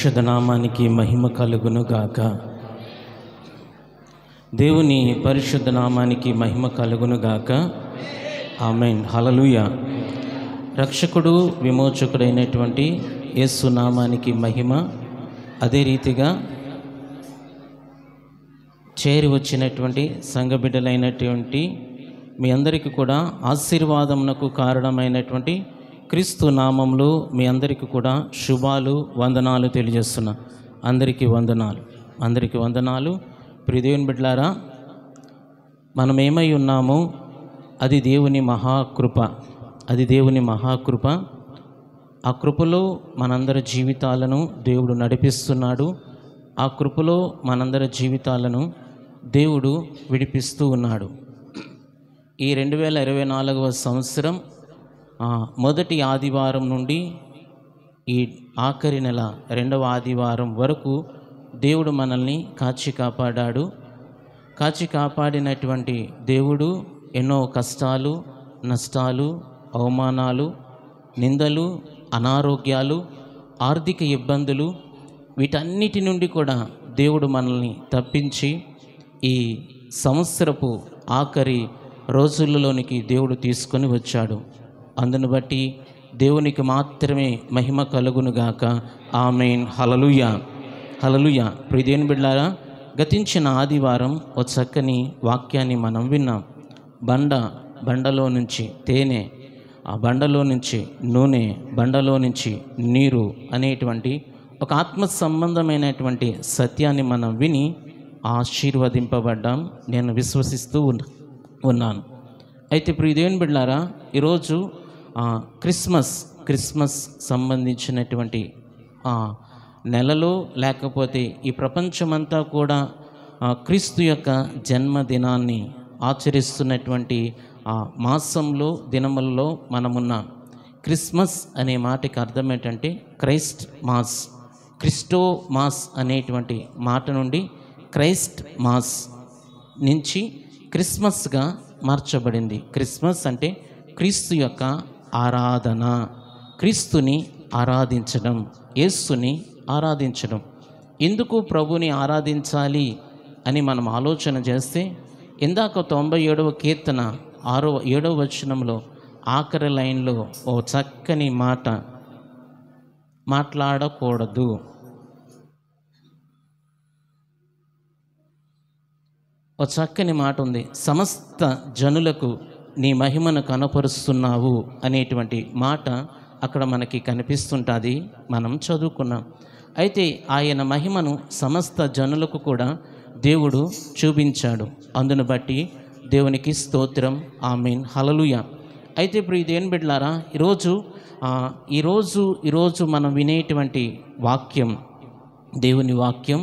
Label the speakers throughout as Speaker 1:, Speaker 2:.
Speaker 1: పరిశుద్ధ నామానికి మహిమ కలుగును గాక. దేవుని పరిశుద్ధ నామానికి మహిమ కలుగును గాక. ఆమేన్. హల్లెలూయా. రక్షకుడు విమోచకుడైనటువంటి యేసు నామానికి మహిమ. అదే రీతిగా చేరి వచ్చినటువంటి సంఘ బిడ్డలైనటువంటి మీ అందరికీ కూడా ఆశీర్వాదమునకు కారణమైనటువంటి క్రీస్తు నామంలో మీ అందరికీ కూడా శుభాలు, వందనాలు తెలియజేస్తున్నా. అందరికీ వందనాలు. ప్రియ దేవుని బిడ్డలారా, మనం ఏమై ఉన్నామో అది దేవుని మహాకృప. ఆ కృపలో మనందరి జీవితాలను దేవుడు నడిపిస్తున్నాడు. ఆ కృపలో మనందరి జీవితాలను దేవుడు విడిపిస్తూ ఉన్నాడు. ఈ 2024వ సంవత్సరం మొదటి ఆదివారం నుండి ఈ ఆఖరి నెల 2వ ఆదివారం వరకు దేవుడు మనల్ని కాచి కాపాడినటువంటి దేవుడు ఎన్నో కష్టాలు, నష్టాలు, అవమానాలు, నిందలు, అనారోగ్యాలు, ఆర్థిక ఇబ్బందులు, వీటన్నిటి నుండి కూడా దేవుడు మనల్ని తప్పించి ఈ సంవత్సరపు ఆఖరి రోజులలోనికి దేవుడు తీసుకొని వచ్చాడు. అందును బట్టి దేవునికి మాత్రమే మహిమ కలుగునుగాక. ఆమేన్. హల్లెలూయా. ప్రియ దేవుని బిడ్డలారా, గతించిన ఆదివారం ఒక చక్కని వాక్యాన్ని మనం విన్నాం. బండలో నుంచి తేనె, ఆ బండలో నుంచి నూనె, బండలో నుంచి నీరు అనేటువంటి ఒక ఆత్మ సంబంధమైనటువంటి సత్యాన్ని మనం విని ఆశీర్వదింపబడ్డాం. నేను విశ్వసిస్తూ ఉన్నాను. అయితే ప్రియ దేవుని బిడ్డలారా, ఈరోజు క్రిస్మస్ సంబంధించినటువంటి నెలలో, లేకపోతే ఈ ప్రపంచమంతా కూడా క్రీస్తు యొక్క జన్మదినాన్ని ఆచరిస్తున్నటువంటి మాసంలో, దినములలో మనమున్నాం. క్రిస్మస్ అనే మాటకి అర్థం ఏంటంటే క్రిస్టో మాస్ అనేటువంటి మాట నుండి క్రైస్ట్ మాస్ నుంచి క్రిస్మస్గా మార్చబడింది. క్రిస్మస్ అంటే క్రీస్తు యొక్క ఆరాధన, క్రీస్తుని ఆరాధించడం, యేసుని ఆరాధించడం. ఎందుకు ప్రభుని ఆరాధించాలి అని మనం ఆలోచన చేస్తే, ఇందాక 97వ కీర్తన 7వ వచనంలో ఆఖరి లైన్లో ఓ చక్కని మాట మాట్లాడకూడదు, ఓ చక్కని మాట ఉంది. సమస్త జనులకు నీ మహిమను కనపరుస్తున్నావు అనేటువంటి మాట అక్కడ మనకి కనిపిస్తుంటుంది, మనం చదువుకున్నాం. అయితే ఆయన మహిమను సమస్త జనులకు కూడా దేవుడు చూపించాడు. అందును బట్టి దేవునికి స్తోత్రం. ఆమేన్. హల్లెలూయా. అయితే ప్రియ దేవుని బిడ్డలారా, ఈరోజు మనం వినేటువంటి వాక్యం దేవుని వాక్యం.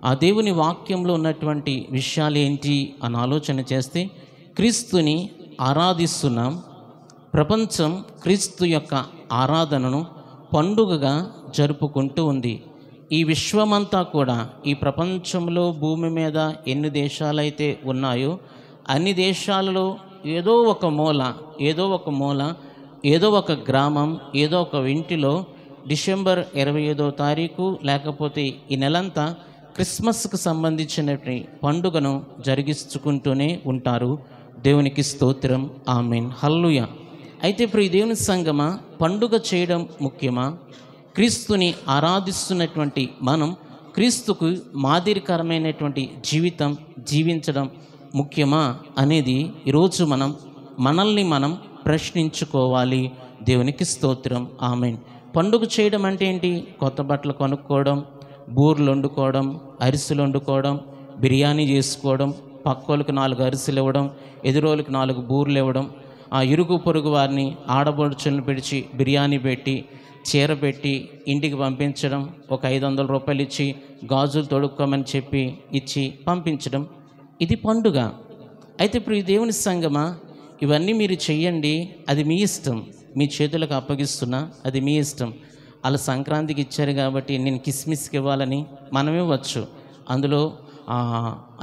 Speaker 1: ఆ దేవుని వాక్యంలో ఉన్నటువంటి విషయాలు ఏంటి అని ఆలోచన చేస్తే, క్రీస్తుని ఆరాధిస్తున్నాం. ప్రపంచం క్రీస్తు యొక్క ఆరాధనను పండుగగా జరుపుకుంటూ ఉంది. ఈ విశ్వమంతా కూడా, ఈ ప్రపంచంలో భూమి మీద ఎన్ని దేశాలైతే ఉన్నాయో అన్ని దేశాలలో ఏదో ఒక మూల, ఏదో ఒక గ్రామం, ఏదో ఒక ఇంటిలో డిసెంబర్ 25వ తారీఖు లేకపోతే ఈ నెలంతా క్రిస్మస్కు సంబంధించినటువంటి పండుగను జరిగించుకుంటూనే ఉంటారు. దేవునికి స్తోత్రం. ఆమేన్. హల్లెలూయా. అయితే ప్రియ దేవుని సంగమా, పండుగ చేయడం ముఖ్యమా? క్రీస్తుని ఆరాధిస్తున్నటువంటి మనం క్రీస్తుకు మాదిరికరమైనటువంటి జీవితం జీవించడం ముఖ్యమా అనేది ఈరోజు మనల్ని మనం ప్రశ్నించుకోవాలి. దేవునికి స్తోత్రం. ఆమేన్. పండుగ చేయడం అంటే ఏంటి? కొత్త బట్టలు కొనుక్కోవడం, బూర్లు వండుకోవడం, అరిసెలు వండుకోవడం, బిర్యానీ చేసుకోవడం, పక్కోళ్ళకి 4 అరిసెలు ఇవ్వడం, ఎదురోళ్ళకి 4 బూర్లు ఇవ్వడం, ఆ ఇరుగు పొరుగు వారిని ఆడబడుచులను పిలిచి బిర్యానీ పెట్టి, చీర పెట్టి ఇంటికి పంపించడం, ఒక 500 రూపాయలు ఇచ్చి గాజులు తొడుక్కోమని చెప్పి ఇచ్చి పంపించడం, ఇది పండుగ. అయితే ఇప్పుడు ఈ దేవుని సంగమా, ఇవన్నీ మీరు చెయ్యండి, అది మీ ఇష్టం, మీ చేతులకు అప్పగిస్తున్నా, అది మీ ఇష్టం. అలా సంక్రాంతికి ఇచ్చారు కాబట్టి నేను కిస్మిస్కి ఇవ్వాలని మనం ఇవ్వచ్చు. అందులో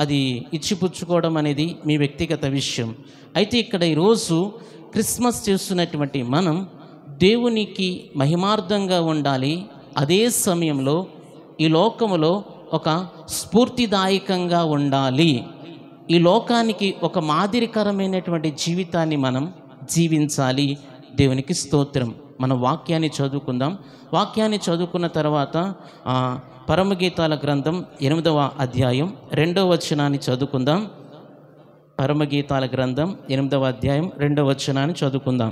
Speaker 1: అది ఇచ్చిపుచ్చుకోవడం అనేది మీ వ్యక్తిగత విషయం. అయితే ఇక్కడ ఈరోజు క్రిస్మస్ చేస్తున్నటువంటి మనం దేవునికి మహిమార్థంగా ఉండాలి. అదే సమయంలో ఈ లోకములో ఒక స్ఫూర్తిదాయకంగా ఉండాలి. ఈ లోకానికి ఒక మాదిరికరమైనటువంటి జీవితాన్ని మనం జీవించాలి. దేవునికి స్తోత్రం. మన వాక్యాన్ని చదువుకుందాం. వాక్యాన్ని చదువుకున్న తర్వాత పరమగీతాల గ్రంథం 8వ అధ్యాయం 2వ వచనాన్ని చదువుకుందాం. పరమగీతాల గ్రంథం 8వ అధ్యాయం 2వ వచనాన్ని చదువుకుందాం.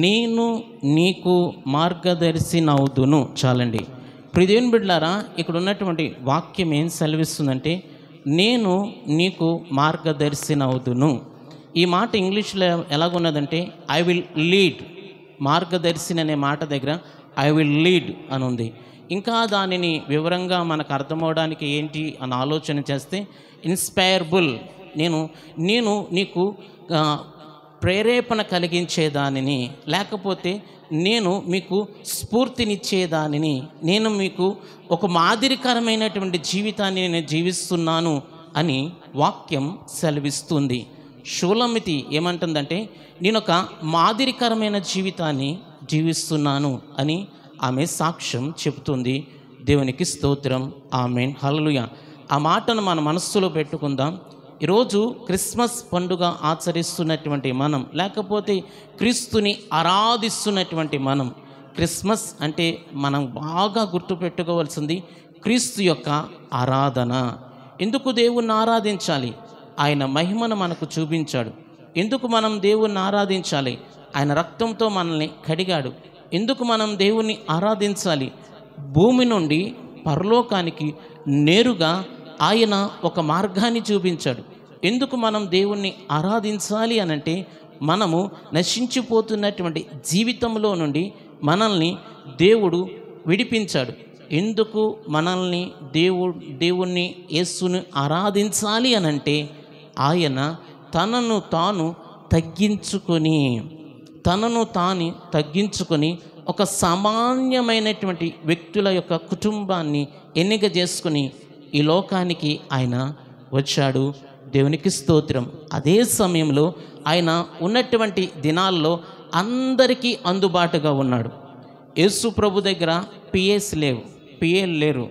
Speaker 1: నేను నీకు మార్గదర్శినవుదును. చాలండి. ప్రియదేవుని బిడ్డలారా, ఇక్కడ ఉన్నటువంటి వాక్యం ఏం సెలవిస్తుందంటే, నేను నీకు మార్గదర్శినవుదును. ఈ మాట ఇంగ్లీష్లో ఎలాగున్నదంటే ఐ విల్ లీడ్. మార్గదర్శిని అనే మాట దగ్గర ఐ విల్ లీడ్ అని ఉంది. ఇంకా దానిని వివరంగా మనకు అర్థమవడానికి ఏంటి అని ఆలోచన చేస్తే, ఇన్స్పైరబుల్, నేను నీకు ప్రేరేపణ కలిగించేదానిని, లేకపోతే నేను మీకు స్ఫూర్తినిచ్చేదానిని, నేను మీకు ఒక మాదిరికరమైనటువంటి జీవితాన్ని నేను జీవిస్తున్నాను అని వాక్యం సెలవిస్తుంది. షూలమితి ఏమంటుందంటే, నేను ఒక మాదిరికరమైన జీవితాన్ని జీవిస్తున్నాను అని ఆమె సాక్ష్యం చెబుతుంది. దేవునికి స్తోత్రం. ఆమేన్. హల్లెలూయా. ఆ మాటను మన మనస్సులో పెట్టుకుందాం. ఈరోజు క్రిస్మస్ పండుగ ఆచరిస్తున్నటువంటి మనం, లేకపోతే క్రీస్తుని ఆరాధిస్తున్నటువంటి మనం, క్రిస్మస్ అంటే మనం బాగా గుర్తుపెట్టుకోవాల్సింది క్రీస్తు యొక్క ఆరాధన. ఎందుకు దేవుణ్ణి ఆరాధించాలి? ఆయన మహిమను మనకు చూపించాడు. ఎందుకు మనం దేవుణ్ణి ఆరాధించాలి? ఆయన రక్తంతో మనల్ని కడిగాడు. ఎందుకు మనం దేవుణ్ణి ఆరాధించాలి? భూమి నుండి పరలోకానికి నేరుగా ఆయన ఒక మార్గాన్ని చూపించాడు. ఎందుకు మనం దేవుణ్ణి ఆరాధించాలి అనంటే, మనము నశించిపోతున్నటువంటి జీవితంలో నుండి మనల్ని దేవుడు విడిపించాడు. ఎందుకు మనల్ని దేవుణ్ణి యేసుని ఆరాధించాలి అనంటే, ఆయన తనను తాను తగ్గించుకొని ఒక సామాన్యమైనటువంటి వ్యక్తుల యొక్క కుటుంబాన్ని ఎన్నిక చేసుకుని ఈ లోకానికి ఆయన వచ్చాడు. దేవునికి స్తోత్రం. అదే సమయంలో ఆయన ఉన్నటువంటి దినాల్లో అందరికీ అందుబాటుగా ఉన్నాడు. యేసు ప్రభు దగ్గర పిఏలు లేరు.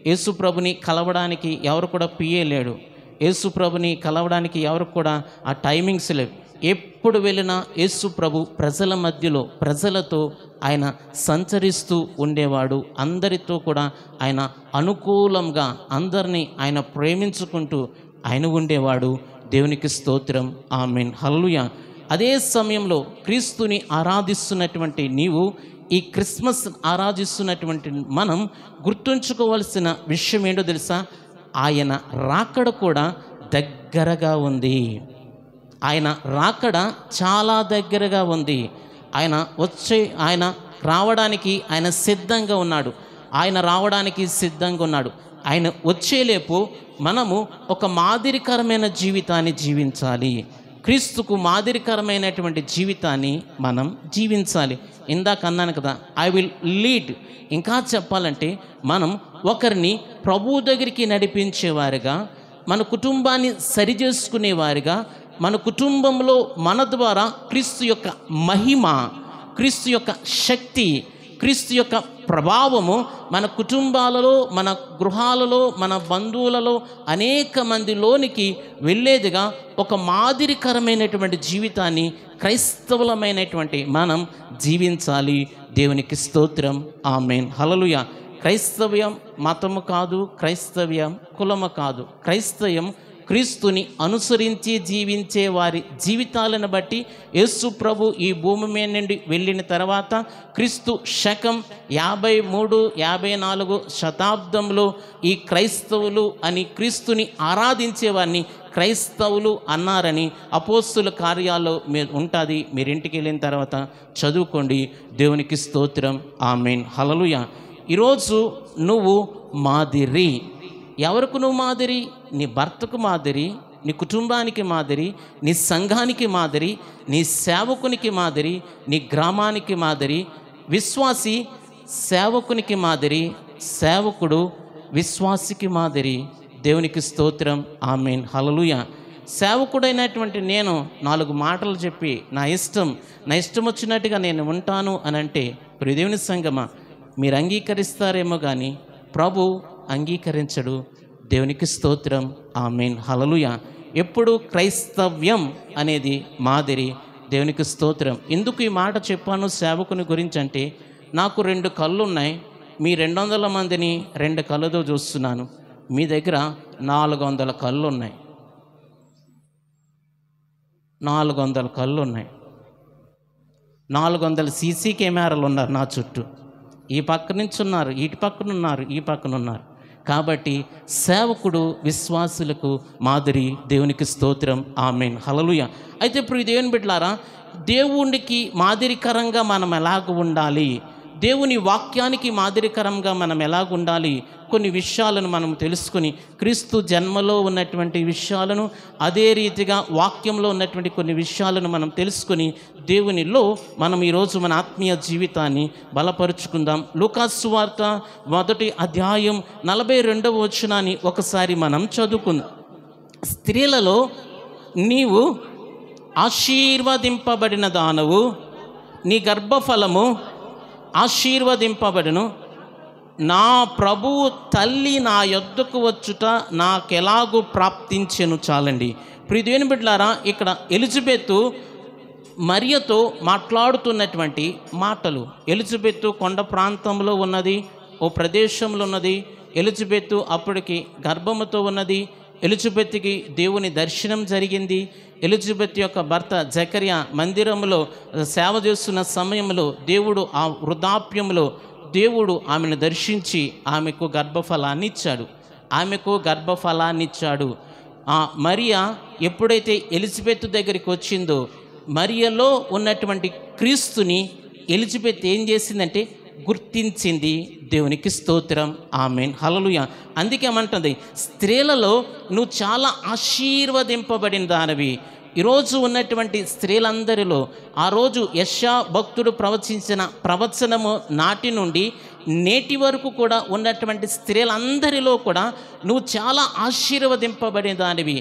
Speaker 1: యేసు ప్రభుని కలవడానికి ఎవరు కూడా పిఏ లేడు. యేసు ప్రభుని కలవడానికి ఎవరు కూడా ఆ టైమింగ్స్ లేవు. ఎప్పుడు వెళ్ళినా యేసు ప్రభు ప్రజల మధ్యలో, ప్రజలతో ఆయన సంచరిస్తూ ఉండేవాడు. అందరితో కూడా ఆయన అనుకూలంగా అందరినీ ఆయన ప్రేమించుకుంటూ ఆయన ఉండేవాడు. దేవునికి స్తోత్రం. ఆమేన్. హల్లెలూయా. అదే సమయంలో క్రీస్తుని ఆరాధిస్తున్నటువంటి నీవు, ఈ క్రిస్మస్ ఆరాధిస్తున్నటువంటి మనం గుర్తుంచుకోవాల్సిన విషయం ఏంటో తెలుసా? ఆయన రాకడ కూడా దగ్గరగా ఉంది. ఆయన రాకడ చాలా దగ్గరగా ఉంది. ఆయన రావడానికి ఆయన సిద్ధంగా ఉన్నాడు. ఆయన రావడానికి సిద్ధంగా ఉన్నాడు. ఆయన వచ్చేలేపు మనము ఒక మాదిరికరమైన జీవితాన్ని జీవించాలి. క్రీస్తుకు మాదిరికరమైనటువంటి జీవితాన్ని మనం జీవించాలి. ఇందాక అన్నాను కదా, ఐ విల్ లీడ్. ఇంకా చెప్పాలంటే మనం ఒకరిని ప్రభువు దగ్గరికి నడిపించేవారుగా, మన కుటుంబాన్ని సరిచేసుకునేవారుగా, మన కుటుంబంలో మన ద్వారా క్రీస్తు యొక్క మహిమ, క్రీస్తు యొక్క శక్తి, క్రీస్తు యొక్క ప్రభావము మన కుటుంబాలలో, మన గృహాలలో, మన బంధువులలో అనేక మందిలోనికి వెళ్ళేదిగా ఒక మాదిరికరమైనటువంటి జీవితాన్ని క్రైస్తవులమైనటువంటి మనం జీవించాలి. దేవునికి స్తోత్రం. ఆమేన్. హల్లెలూయా. క్రైస్తవ్యం మతము కాదు, క్రైస్తవ్యం కులము కాదు. క్రైస్తవ్యం క్రీస్తుని అనుసరించి జీవించే వారి జీవితాలను బట్టి యేసు ప్రభు ఈ భూమి మీద నుండి వెళ్ళిన తర్వాత క్రీస్తు శకం 53-54 శతాబ్దంలో ఈ క్రైస్తవులు అని క్రీస్తుని ఆరాధించేవారిని క్రైస్తవులు అన్నారని అపోస్తుల కార్యాల్లో ఉంటుంది. మీరు ఇంటికి వెళ్ళిన తర్వాత చదువుకోండి. దేవునికి స్తోత్రం. ఆమేన్. హల్లెలూయా. ఈరోజు నువ్వు మాదిరి. ఎవరికి నువ్వు మాదిరి? నీ భర్తకు మాదిరి, నీ కుటుంబానికి మాదిరి, నీ సంఘానికి మాదిరి, నీ సేవకునికి మాదిరి, నీ గ్రామానికి మాదిరి. విశ్వాసి సేవకునికి మాదిరి, సేవకుడు విశ్వాసికి మాదిరి. దేవునికి స్తోత్రం. ఆమేన్. హల్లెలూయా. సేవకుడైనటువంటి నేను 4 మాటలు చెప్పి నా ఇష్టం వచ్చినట్టుగా నేను ఉంటాను అని అంటే, ప్రియ దేవుని సంగమా, మీరు అంగీకరిస్తారేమో కానీ ప్రభు అంగీకరించడు. దేవునికి స్తోత్రం, ఆమేన్, హల్లెలూయా. ఎప్పుడు క్రైస్తవ్యం అనేది మాదిరి. దేవునికి స్తోత్రం. ఎందుకు ఈ మాట చెప్పాను సేవకుని గురించి అంటే, నాకు 2 కళ్ళు ఉన్నాయి, మీ 200 మందిని 2 కళ్ళతో చూస్తున్నాను. మీ దగ్గర 400 కళ్ళు ఉన్నాయి. 400 కళ్ళు ఉన్నాయి. 400 సీసీ కెమెరాలు ఉన్నారు నా చుట్టూ. ఈ పక్క నుంచి ఉన్నారు, ఇటు పక్కన ఉన్నారు, ఈ పక్కన ఉన్నారు. కాబట్టి సేవకుడు విశ్వాసులకు మాదిరి. దేవునికి స్తోత్రం, ఆమేన్, హల్లెలూయా. అయితే ఇప్పుడు దేవుని బిడ్డలారా, దేవునికి మాదిరికరంగా మనం ఎలాగ ఉండాలి, దేవుని వాక్యానికి మాదిరికరంగా మనం ఎలాగ ఉండాలి, కొన్ని విషయాలను మనం తెలుసుకొని క్రీస్తు జన్మలో ఉన్నటువంటి విషయాలను, అదే రీతిగా వాక్యంలో ఉన్నటువంటి కొన్ని విషయాలను మనం తెలుసుకొని దేవునిలో మనం ఈరోజు మన ఆత్మీయ జీవితాన్ని బలపరుచుకుందాం. లూకాసు సువార్త 1వ అధ్యాయం 42వ వచనాన్ని ఒకసారి మనం చదువుకుందాం. స్త్రీలలో నీవు ఆశీర్వదింపబడిన దానవు, నీ గర్భఫలము ఆశీర్వదింపబడును. నా ప్రభువు తల్లి నా యొద్దకు వచ్చుట నాకెలాగూ ప్రాప్తించెను. చాలండి. ప్రియదేవుని బిడ్డలారా, ఇక్కడ ఎలిజబెతు మరియతో మాట్లాడుతున్నటువంటి మాటలు. ఎలిజబెతు కొండ ప్రాంతంలో ఉన్నది, ఓ ప్రదేశంలో ఉన్నది. ఎలిజబెతు అప్పటికి గర్భముతో ఉన్నది. ఎలిజబెత్కి దేవుని దర్శనం జరిగింది. ఎలిజబెత్ యొక్క భర్త జకర్యా మందిరంలో సేవ చేస్తున్న సమయంలో దేవుడు ఆ వృద్ధాప్యంలో దేవుడు ఆమెను దర్శించి ఆమెకు గర్భఫలాన్ని ఇచ్చాడు. మరియా ఎప్పుడైతే ఎలిజబెత్ దగ్గరికి వచ్చిందో, మరియలో ఉన్నటువంటి క్రీస్తుని ఎలిజబెత్ ఏం చేసిందంటే గుర్తించింది. దేవునికి స్తోత్రం, ఆమేన్, హల్లెలూయా. అందుకే ఏమంటుంది, స్త్రీలలో నువ్వు చాలా ఆశీర్వదింపబడిన దానివి. ఈరోజు ఉన్నటువంటి స్త్రీలందరిలో ఆ రోజు యెషయా భక్తుడు ప్రవచించిన ప్రవచనము నాటి నుండి నేటి వరకు కూడా ఉన్నటువంటి స్త్రీలందరిలో కూడా నువ్వు చాలా ఆశీర్వదింపబడిన దానివి.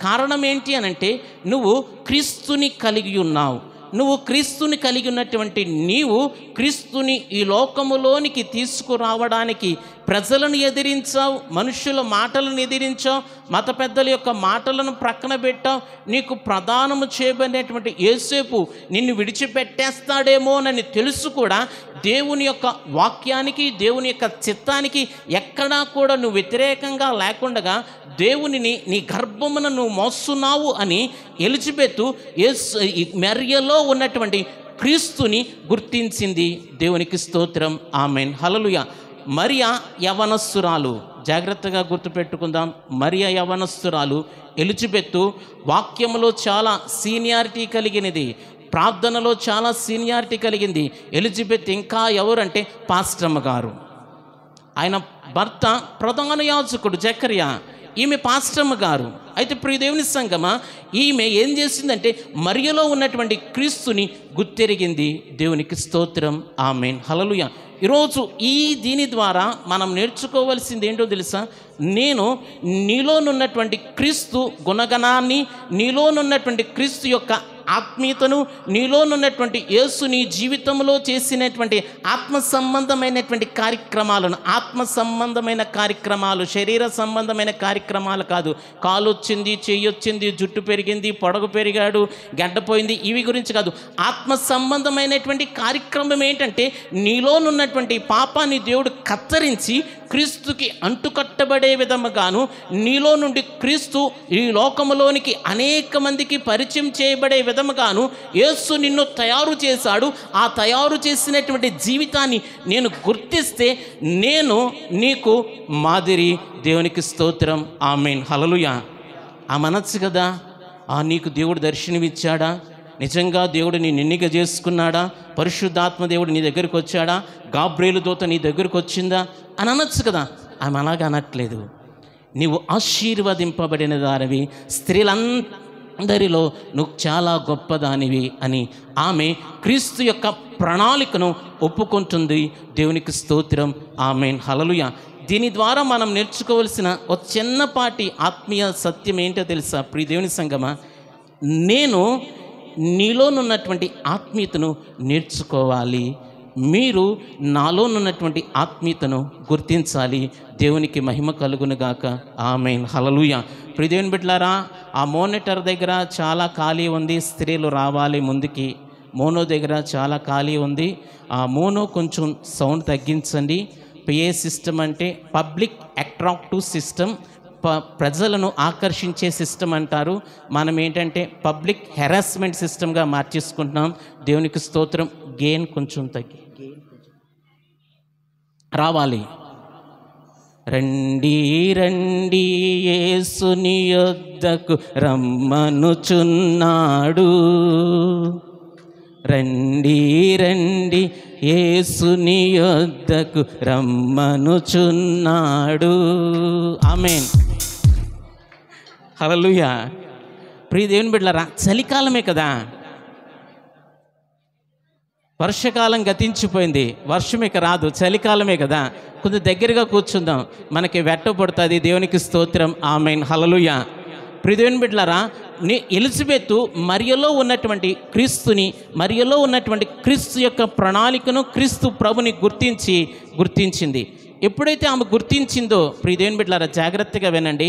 Speaker 1: కారణం ఏంటి అనంటే, నువ్వు క్రీస్తుని కలిగి ఉన్నావు. నువ్వు క్రీస్తుని కలిగి ఉన్నటువంటి నీవు క్రీస్తుని ఈ లోకములోనికి తీసుకురావడానికి ప్రజలను ఎదిరించావు, మనుషుల మాటలను ఎదిరించావు, మత పెద్దల యొక్క మాటలను ప్రక్కన పెట్టావు. నీకు ప్రదానము చేయబడినటువంటి యేసేపు నిన్ను విడిచిపెట్టేస్తాడేమోనని తెలుసు కూడా దేవుని యొక్క వాక్యానికి, దేవుని యొక్క చిత్తానికి ఎక్కడా కూడా నువ్వు వ్యతిరేకంగా లేకుండా దేవునిని నీ గర్భమున నువ్వు మోస్తున్నావు అని ఎలిజబెతు మరియలో ఉన్నటువంటి క్రీస్తుని గుర్తించింది. దేవునికి స్తోత్రం, ఆమేన్, హల్లెలూయా. మరియా యవనస్తురాలు. జాగ్రత్తగా గుర్తుపెట్టుకుందాం. మరియా యవనస్తురాలు. ఎలిజబెత్తు వాక్యములో చాలా సీనియారిటీ కలిగినది, ప్రార్థనలో చాలా సీనియారిటీ కలిగింది. ఎలిజబెత్ ఇంకా ఎవరంటే పాస్టమ్మ గారు. ఆయన భర్త ప్రధాన యాజకుడు జకర్యా, ఈమె పాస్టమ్మ గారు. అయితే ప్రియదేవుని సంగమా, ఈమె ఏం చేసిందంటే మరియలో ఉన్నటువంటి క్రీస్తుని గుర్తెరిగింది. దేవునికి స్తోత్రం, ఆమేన్, హల్లెలూయా. ఈరోజు దీని ద్వారా మనం నేర్చుకోవాల్సింది ఏంటో తెలుసా? నేను నీలోనున్నటువంటి క్రీస్తు గుణగణాన్ని, నీలోనున్నటువంటి క్రీస్తు యొక్క ఆత్మీయతను, నీలోనున్నటువంటి యేసు నీ జీవితంలో చేసినటువంటి ఆత్మ సంబంధమైనటువంటి కార్యక్రమాలను, ఆత్మ సంబంధమైన కార్యక్రమాలు, శరీర సంబంధమైన కార్యక్రమాలు కాదు. కాలు వచ్చింది, చెయ్యి వచ్చింది, జుట్టు పెరిగింది, పొడగు పెరిగాడు, గడ్డపోయింది, ఇవి గురించి కాదు. ఆత్మ సంబంధమైనటువంటి కార్యక్రమం ఏంటంటే, నీలోనున్నటువంటి పాపాన్ని దేవుడు కత్తరించి క్రీస్తుకి అంటుకట్టబడే విధముగాను, నీలో నుండి క్రీస్తు ఈ లోకములోనికి అనేక మందికి పరిచయం చేయబడే విధముగాను యేసు నిన్ను తయారు చేశాడు. ఆ తయారు చేసినటువంటి జీవితాన్ని నేను గుర్తిస్తే నేను నీకు మాదిరి. దేవునికి స్తోత్రం, ఆమేన్, హల్లెలూయా. ఆ మనస్సు కదా, నీకు దేవుడు దర్శనమిచ్చాడా? నిజంగా దేవుడు నీ నిన్నిక చేసుకున్నాడా? పరిశుద్ధాత్మ దేవుడు నీ దగ్గరికి వచ్చాడా? గాబ్రియేలు దూత నీ దగ్గరికి వచ్చిందా అని అనొచ్చు కదా. ఆమె అలాగా అనట్లేదు. నీవు ఆశీర్వదింపబడిన దానివి, స్త్రీలందరిలో నువ్వు చాలా గొప్పదానివి అని ఆమె క్రీస్తు యొక్క ప్రణాళికను ఒప్పుకుంటుంది. దేవునికి స్తోత్రం, ఆమేన్, హల్లెలూయా. దీని ద్వారా మనం నేర్చుకోవలసిన ఒక చిన్నపాటి ఆత్మీయ సత్యం ఏంటో తెలుసా ప్రియ దేవుని సంగమా? నేను నీలోనున్నటువంటి ఆత్మీయతను నేర్చుకోవాలి. మీరు నాలోనున్నటువంటి ఆత్మీయతను గుర్తించాలి. దేవునికి మహిమ కలుగునుగాక. ఆమేన్. హల్లెలూయా. ప్రియ దేవుని బిడ్డలారా, ఆ మోనిటర్ దగ్గర చాలా ఖాళీ ఉంది, స్త్రీలు రావాలి ముందుకి. మోనో దగ్గర చాలా ఖాళీ ఉంది. ఆ మోనో కొంచెం సౌండ్ తగ్గించండి. పిఏ సిస్టమ్ అంటే పబ్లిక్ అట్రాక్టివ్ సిస్టమ్, ప్రజలను ఆకర్షించే సిస్టమ్ అంటారు. మనం ఏంటంటే పబ్లిక్ హెరాస్మెంట్ సిస్టమ్గా మార్చేసుకుంటున్నాం. దేవునికి స్తోత్రం. గెయిన్ కొంచెం తగ్గి రావాలి. రండి రండి యేసుని యొద్దకు రమ్మనుచున్నాడు, రండి రండి యేసుని యొద్దకు రమ్మనుచున్నాడు. ఆమేన్. హల్లెలూయా. ప్రియ దేవుని బిడ్డలారా, చలికాలమే కదా, వర్షకాలం గతించిపోయింది, వర్షం ఇక రాదు, చలికాలమే కదా. కొంచెం దగ్గరగా కూర్చుందాం, మనకి వెట్ట పడుతుంది. దేవునికి స్తోత్రం. ఆమేన్. హల్లెలూయా. ప్రియ దేవుని బిడ్డలారా, ఎలిజబెత్ మరియలో ఉన్నటువంటి క్రీస్తుని, మరియలో ఉన్నటువంటి క్రీస్తు యొక్క ప్రణాళికను, క్రీస్తు ప్రభుని గుర్తించింది. ఎప్పుడైతే ఆమె గుర్తించిందో, ప్రియ దేవుని బిడ్డలారా జాగ్రత్తగా వినండి,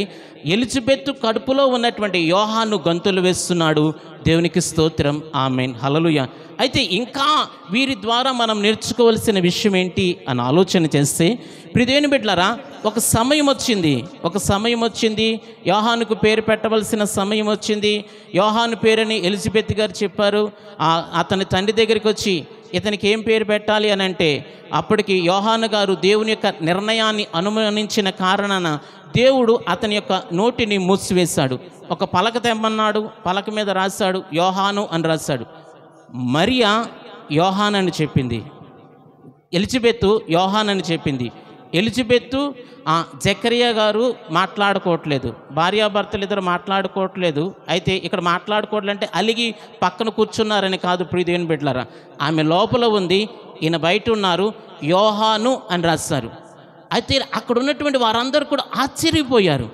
Speaker 1: ఎలిజబెత్ కడుపులో ఉన్నటువంటి యోహాను గంతులు వేస్తున్నాడు. దేవునికి స్తోత్రం. ఆమేన్. హల్లెలూయా. అయితే ఇంకా వీరి ద్వారా మనం నేర్చుకోవాల్సిన విషయం ఏంటి అని ఆలోచన చేస్తే, ప్రియ దేవుని బిడ్డలారా, ఒక సమయం వచ్చింది, యోహానుకు పేరు పెట్టవలసిన సమయం వచ్చింది. యోహాను పేరుని ఎలిజబెత్ గారు చెప్పారు. అతని తండ్రి దగ్గరికి వచ్చి ఇతనికి ఏం పేరు పెట్టాలి అని అంటే, అప్పటికి యోహాను గారు దేవుని యొక్క నిర్ణయాన్ని అనుమానించిన కారణాన దేవుడు అతని యొక్క నోటిని మూసివేశాడు. ఒక పలక తెమ్మన్నాడు, పలక మీద రాశాడు యోహాను అని రాశాడు. మరియా యోహాన్ అని చెప్పింది, ఎలిజబెత్ యోహాన్ అని చెప్పింది. ఎలిజబెత్ జకరియా గారు మాట్లాడుకోవట్లేదు, భార్యాభర్తలు ఇద్దరు మాట్లాడుకోవట్లేదు. అయితే ఇక్కడ మాట్లాడుకోవట్లంటే అలిగి పక్కన కూర్చున్నారని కాదు ప్రియ దేవుని బిడ్డలారా, ఆమె లోపల ఉంది, ఈయన బయట ఉన్నారు, యోహాను అని రాశారు. అయితే అక్కడ ఉన్నటువంటి వారందరూ కూడా ఆశ్చర్యపోయారు.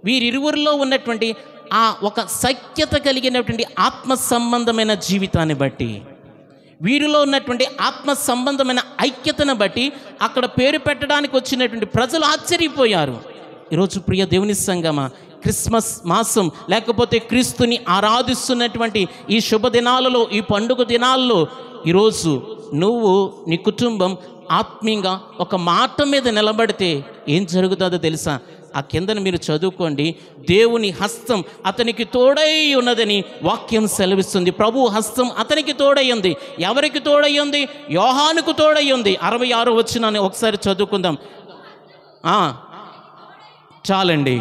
Speaker 1: వీరిరువురిలో ఉన్నటువంటి ఆ ఒక సఖ్యత కలిగినటువంటి ఆత్మ సంబంధమైన జీవితాన్ని బట్టి, వీరిలో ఉన్నటువంటి ఆత్మ సంబంధమైన ఐక్యతను బట్టి అక్కడ పేరు పెట్టడానికి వచ్చినటువంటి ప్రజలు ఆశ్చర్యపోయారు. ఈరోజు ప్రియ దేవుని సంగమా, క్రిస్మస్ మాసం లేకపోతే క్రీస్తుని ఆరాధిస్తున్నటువంటి ఈ శుభదినాలలో, ఈ పండుగ దినాల్లో ఈరోజు నువ్వు, నీ కుటుంబం ఆత్మీయంగా ఒక మాట మీద నిలబడితే ఏం జరుగుతుందో తెలుసా? ఆ కిందను మీరు చదువుకోండి. దేవుని హస్తం అతనికి తోడై ఉన్నదని వాక్యం సెలవిస్తుంది. ప్రభు హస్తం అతనికి తోడై ఉంది. ఎవరికి తోడై ఉంది? యోహానుకు తోడై ఉంది. 66 వచనాన్ని ఒకసారి చదువుకుందాం. చాలండి.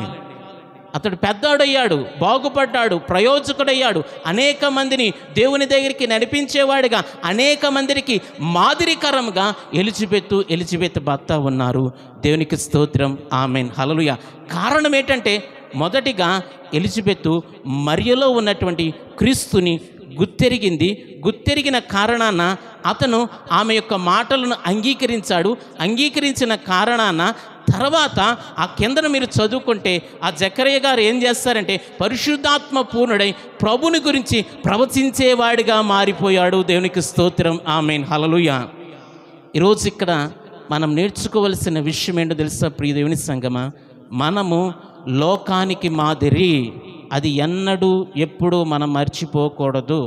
Speaker 1: అతడు పెద్దోడయ్యాడు, బాగుపడ్డాడు, ప్రయోజకుడయ్యాడు, అనేక మందిని దేవుని దగ్గరికి నడిపించేవాడిగా, అనేక మందికి మాదిరికరంగా ఎలిజబెత్ భర్త ఉన్నారు. దేవునికి స్తోత్రం. ఆమేన్. హల్లెలూయా. కారణం ఏంటంటే, మొదటిగా ఎలిజబెత్ మరియలో ఉన్నటువంటి క్రీస్తుని గుర్తెరిగిన కారణాన అతను ఆమె యొక్క మాటలను అంగీకరించిన కారణాన తర్వాత ఆ కిందన మీరు చదువుకుంటే ఆ జకరియా గారు ఏం చేస్తారంటే, పరిశుద్ధాత్మ పూర్ణుడై ప్రభుని గురించి ప్రవచించేవాడిగా మారిపోయాడు. దేవునికి స్తోత్రం. ఆమేన్. హల్లెలూయా. ఈరోజు ఇక్కడ మనం నేర్చుకోవలసిన విషయం ఏంటో తెలుసా ప్రియ దేవుని సంగమా? మనము లోకానికి మాదిరి, అది ఎన్నడూ ఎప్పుడూ మనం మర్చిపోకూడదు.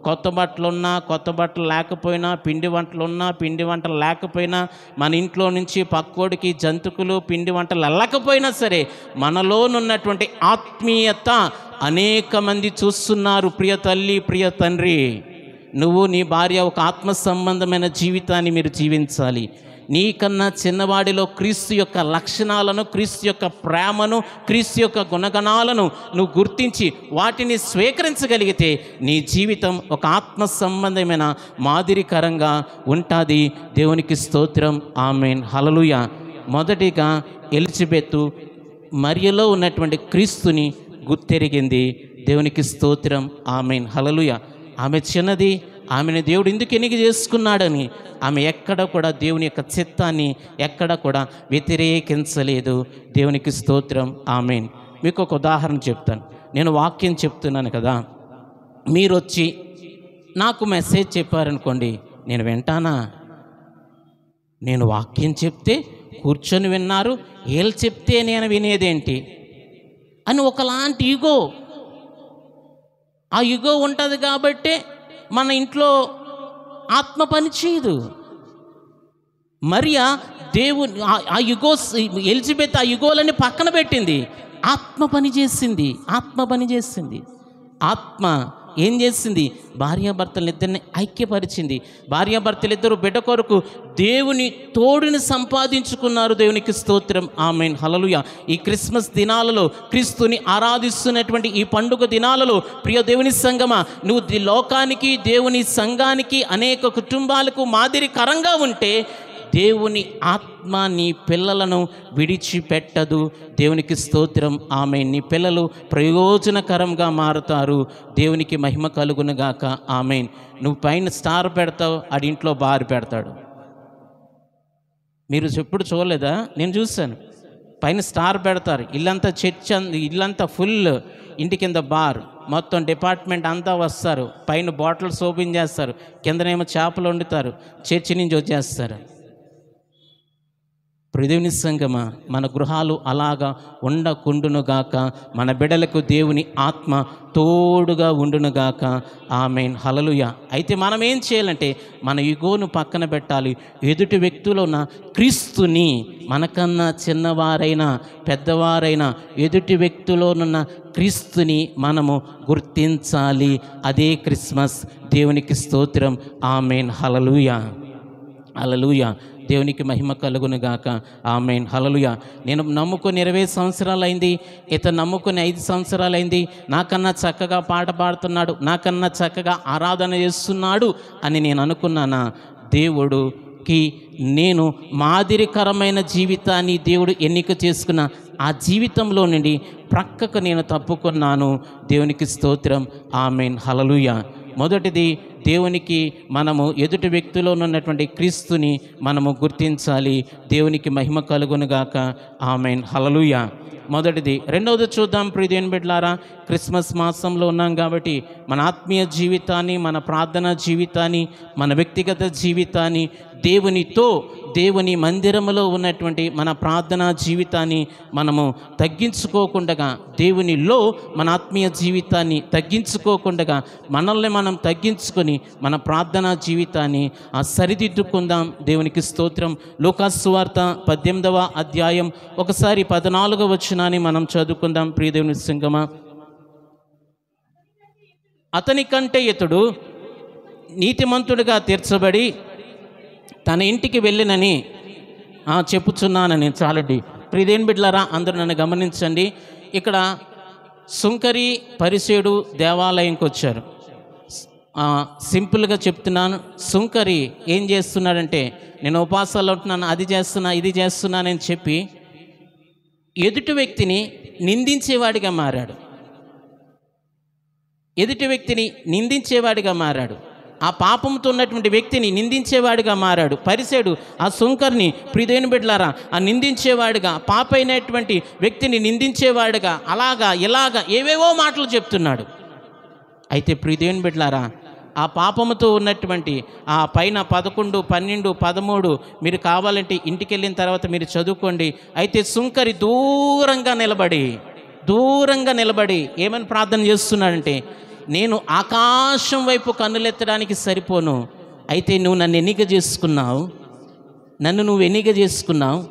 Speaker 1: కొత్త బట్టలున్నా, కొత్త బట్టలు లేకపోయినా, పిండి వంటలున్నా, పిండి వంటలు లేకపోయినా, మన ఇంట్లో నుంచి పక్కోడికి జంతుకులు పిండి వంటలు వెళ్ళకపోయినా సరే, మనలోనున్నటువంటి ఆత్మీయత అనేక మంది చూస్తున్నారు. ప్రియ తల్లి, ప్రియ తండ్రి, నువ్వు, నీ భార్య ఒక ఆత్మ సంబంధమైన జీవితాన్ని మీరు జీవించాలి. నీకన్నా చిన్నవాడిలో క్రీస్తు యొక్క లక్షణాలను, క్రీస్తు యొక్క ప్రేమను, క్రీస్తు యొక్క గుణగణాలను నువ్వు గుర్తించి వాటిని స్వీకరించగలిగితే నీ జీవితం ఒక ఆత్మ సంబంధమైన మాదిరికరంగా ఉంటుంది. దేవునికి స్తోత్రం. ఆమేన్. హల్లెలూయా. మొదటిగా ఎలిజబెత్ మరియలో ఉన్నటువంటి క్రీస్తుని గుర్తెరిగింది. దేవునికి స్తోత్రం. ఆమేన్. హల్లెలూయా. ఆమె చిన్నది, ఆమెను దేవుడు ఎందుకు ఎన్నిక చేసుకున్నాడని ఆమె ఎక్కడ కూడా దేవుని యొక్క చిత్తాన్ని ఎక్కడ కూడా వ్యతిరేకించలేదు. దేవునికి స్తోత్రం. ఆమేన్. మీకు ఒక ఉదాహరణ చెప్తాను. నేను వాక్యం చెప్తున్నాను కదా, మీరు వచ్చి నాకు మెసేజ్ చెప్పారనుకోండి, నేను వింటానా? నేను వాక్యం చెప్తే కూర్చొని విన్నారు, వీళ్ళు చెప్తే నేను వినేదేంటి అని ఒకలాంటి యుగో, ఆ యుగో ఉంటుంది కాబట్టే మన ఇంట్లో ఆత్మ పని చేయదు. మరియా దేవుని ఆ యుగో, ఎలిజబెత్ ఆ యుగోలని పక్కన పెట్టింది, ఆత్మ పని చేసింది. ఆత్మ ఏం చేసింది? భార్యాభర్తలిద్దరిని ఐక్యపరిచింది. భార్యాభర్తలిద్దరూ బిడ్డ కొరకు దేవుని తోడుని సంపాదించుకున్నారు. దేవునికి స్తోత్రం, ఆమేన్, హల్లెలూయా. ఈ క్రిస్మస్ దినాలలో క్రీస్తుని ఆరాధిస్తున్నటువంటి ఈ పండుగ దినాలలో ప్రియ దేవుని సంగమా, నువ్వు లోకానికి, దేవుని సంఘానికి, అనేక కుటుంబాలకు మాదిరికరంగా ఉంటే దేవుని ఆత్మ నీ పిల్లలను విడిచిపెట్టదు. దేవునికి స్తోత్రం, ఆమేన్. నీ పిల్లలు ప్రయోజనకరంగా మారుతారు. దేవునికి మహిమ కలుగునుగాక, ఆమేన్. నువ్వు పైన స్టార్ పెడతావు, ఆడింట్లో బార్ పెడతాడు. మీరు ఎప్పుడు చూడలేదా? నేను చూశాను. పైన స్టార్ పెడతారు, ఇల్లంతా చర్చ్, ఇల్లంతా ఫుల్, ఇంటి కింద బార్, మొత్తం డిపార్ట్మెంట్ అంతా వస్తారు. పైన బాటిల్స్ ఓపెన్ చేస్తారు, కిందనేమో చేపలు వండుతారు, చర్చి నుంచి వచ్చేస్తారు. దేవుని సంగమా, మన గృహాలు అలాగా ఉండకుండునుగాక. మన బిడ్డలకు దేవుని ఆత్మ తోడుగా ఉండునుగాక, ఆమేన్, హల్లెలూయా. అయితే మనం ఏం చేయాలంటే మన ఇగోను పక్కన పెట్టాలి. ఎదుటి వ్యక్తులు ఉన్న క్రీస్తుని, మనకన్నా చిన్నవారైనా పెద్దవారైనా ఎదుటి వ్యక్తిలోనున్న క్రీస్తుని మనము గుర్తించాలి. అదే క్రిస్మస్. దేవునికి స్తోత్రం, ఆమేన్, హల్లెలూయా, హల్లెలూయా. దేవునికి మహిమ కలుగునుగాక, ఆమేన్, హల్లెలూయా. నేను నమ్ముకొని 20 సంవత్సరాలైంది, ఇతను నమ్ముకొని 5 సంవత్సరాలైంది, నాకన్నా చక్కగా పాట పాడుతున్నాడు, నాకన్నా చక్కగా ఆరాధన చేస్తున్నాడు అని నేను అనుకున్నానా? దేవుడికి నేను మాదిరికరమైన జీవితాన్ని దేవుడు ఎన్నిక చేసుకున్న ఆ జీవితంలో నుండి ప్రక్కకు నేను తప్పుకున్నాను. దేవునికి స్తోత్రం, ఆమేన్, హల్లెలూయా. మొదటిది, దేవునికి మనము ఎదుటి వ్యక్తిలో ఉన్నటువంటి క్రీస్తుని మనము గుర్తించాలి. దేవునికి మహిమ కలుగునుగాక, ఆమేన్, హల్లెలూయా. మొదటిది. రెండవది చూద్దాం ప్రియదేవుని బిడ్డలారా, క్రిస్మస్ మాసంలో ఉన్నాం కాబట్టి మన ఆత్మీయ జీవితాన్ని, మన ప్రార్థనా జీవితాన్ని, మన వ్యక్తిగత జీవితాన్ని, దేవునితో, దేవుని మందిరములో ఉన్నటువంటి మన ప్రార్థనా జీవితాన్ని మనము తగ్గించుకోకుండా, దేవునిలో మన ఆత్మీయ జీవితాన్ని తగ్గించుకోకుండా మనల్ని మనం తగ్గించుకొని మన ప్రార్థనా జీవితాన్ని సరిదిద్దుకుందాం. దేవునికి స్తోత్రం. లూకాసు సువార్త 18వ అధ్యాయం ఒకసారి 14వ వచనాన్ని మనం చదువుకుందాం ప్రియదేవుని సంగమా. అతని కంటే ఇతడు నీతిమంతుడిగా తీర్చబడి తన ఇంటికి వెళ్ళినని చెప్పుచున్నానని. చాలండి ప్రియదేవుని బిడ్డలారా, అందరూ నన్ను గమనించండి. ఇక్కడ సుంకరి పరిసేయుడు దేవాలయంకి వచ్చారు. సింపుల్గా చెప్తున్నాను. సుంకరి ఏం చేస్తున్నాడంటే, నేను ఉపవాసాలు ఉంటున్నాను, అది చేస్తున్నా, ఇది చేస్తున్నానని చెప్పి ఎదుటి వ్యక్తిని నిందించేవాడిగా మారాడు. ఎదుటి వ్యక్తిని నిందించేవాడిగా మారాడు. ఆ పాపంతో ఉన్నటువంటి వ్యక్తిని నిందించేవాడిగా మారాడు. పరిసేయుడు ఆ సుంకర్ని, ప్రియదేవుని బిడ్డలారా, ఆ నిందించేవాడిగా, పాప అయినటువంటి వ్యక్తిని నిందించేవాడిగా, అలాగా ఇలాగా ఏవేవో మాటలు చెప్తున్నాడు. అయితే ప్రియదేవుని బిడ్డలారా, ఆ పాపముతో ఉన్నటువంటి ఆ పైన 11, 12, 13 మీరు కావాలంటే ఇంటికి వెళ్ళిన తర్వాత మీరు చదువుకోండి. అయితే సుంకరి దూరంగా నిలబడి ఏమని ప్రార్థన చేస్తున్నాడంటే, నేను ఆకాశం వైపు కన్నులెత్తడానికి సరిపోను, అయితే నువ్వు నన్ను ఎన్నిక చేసుకున్నావు,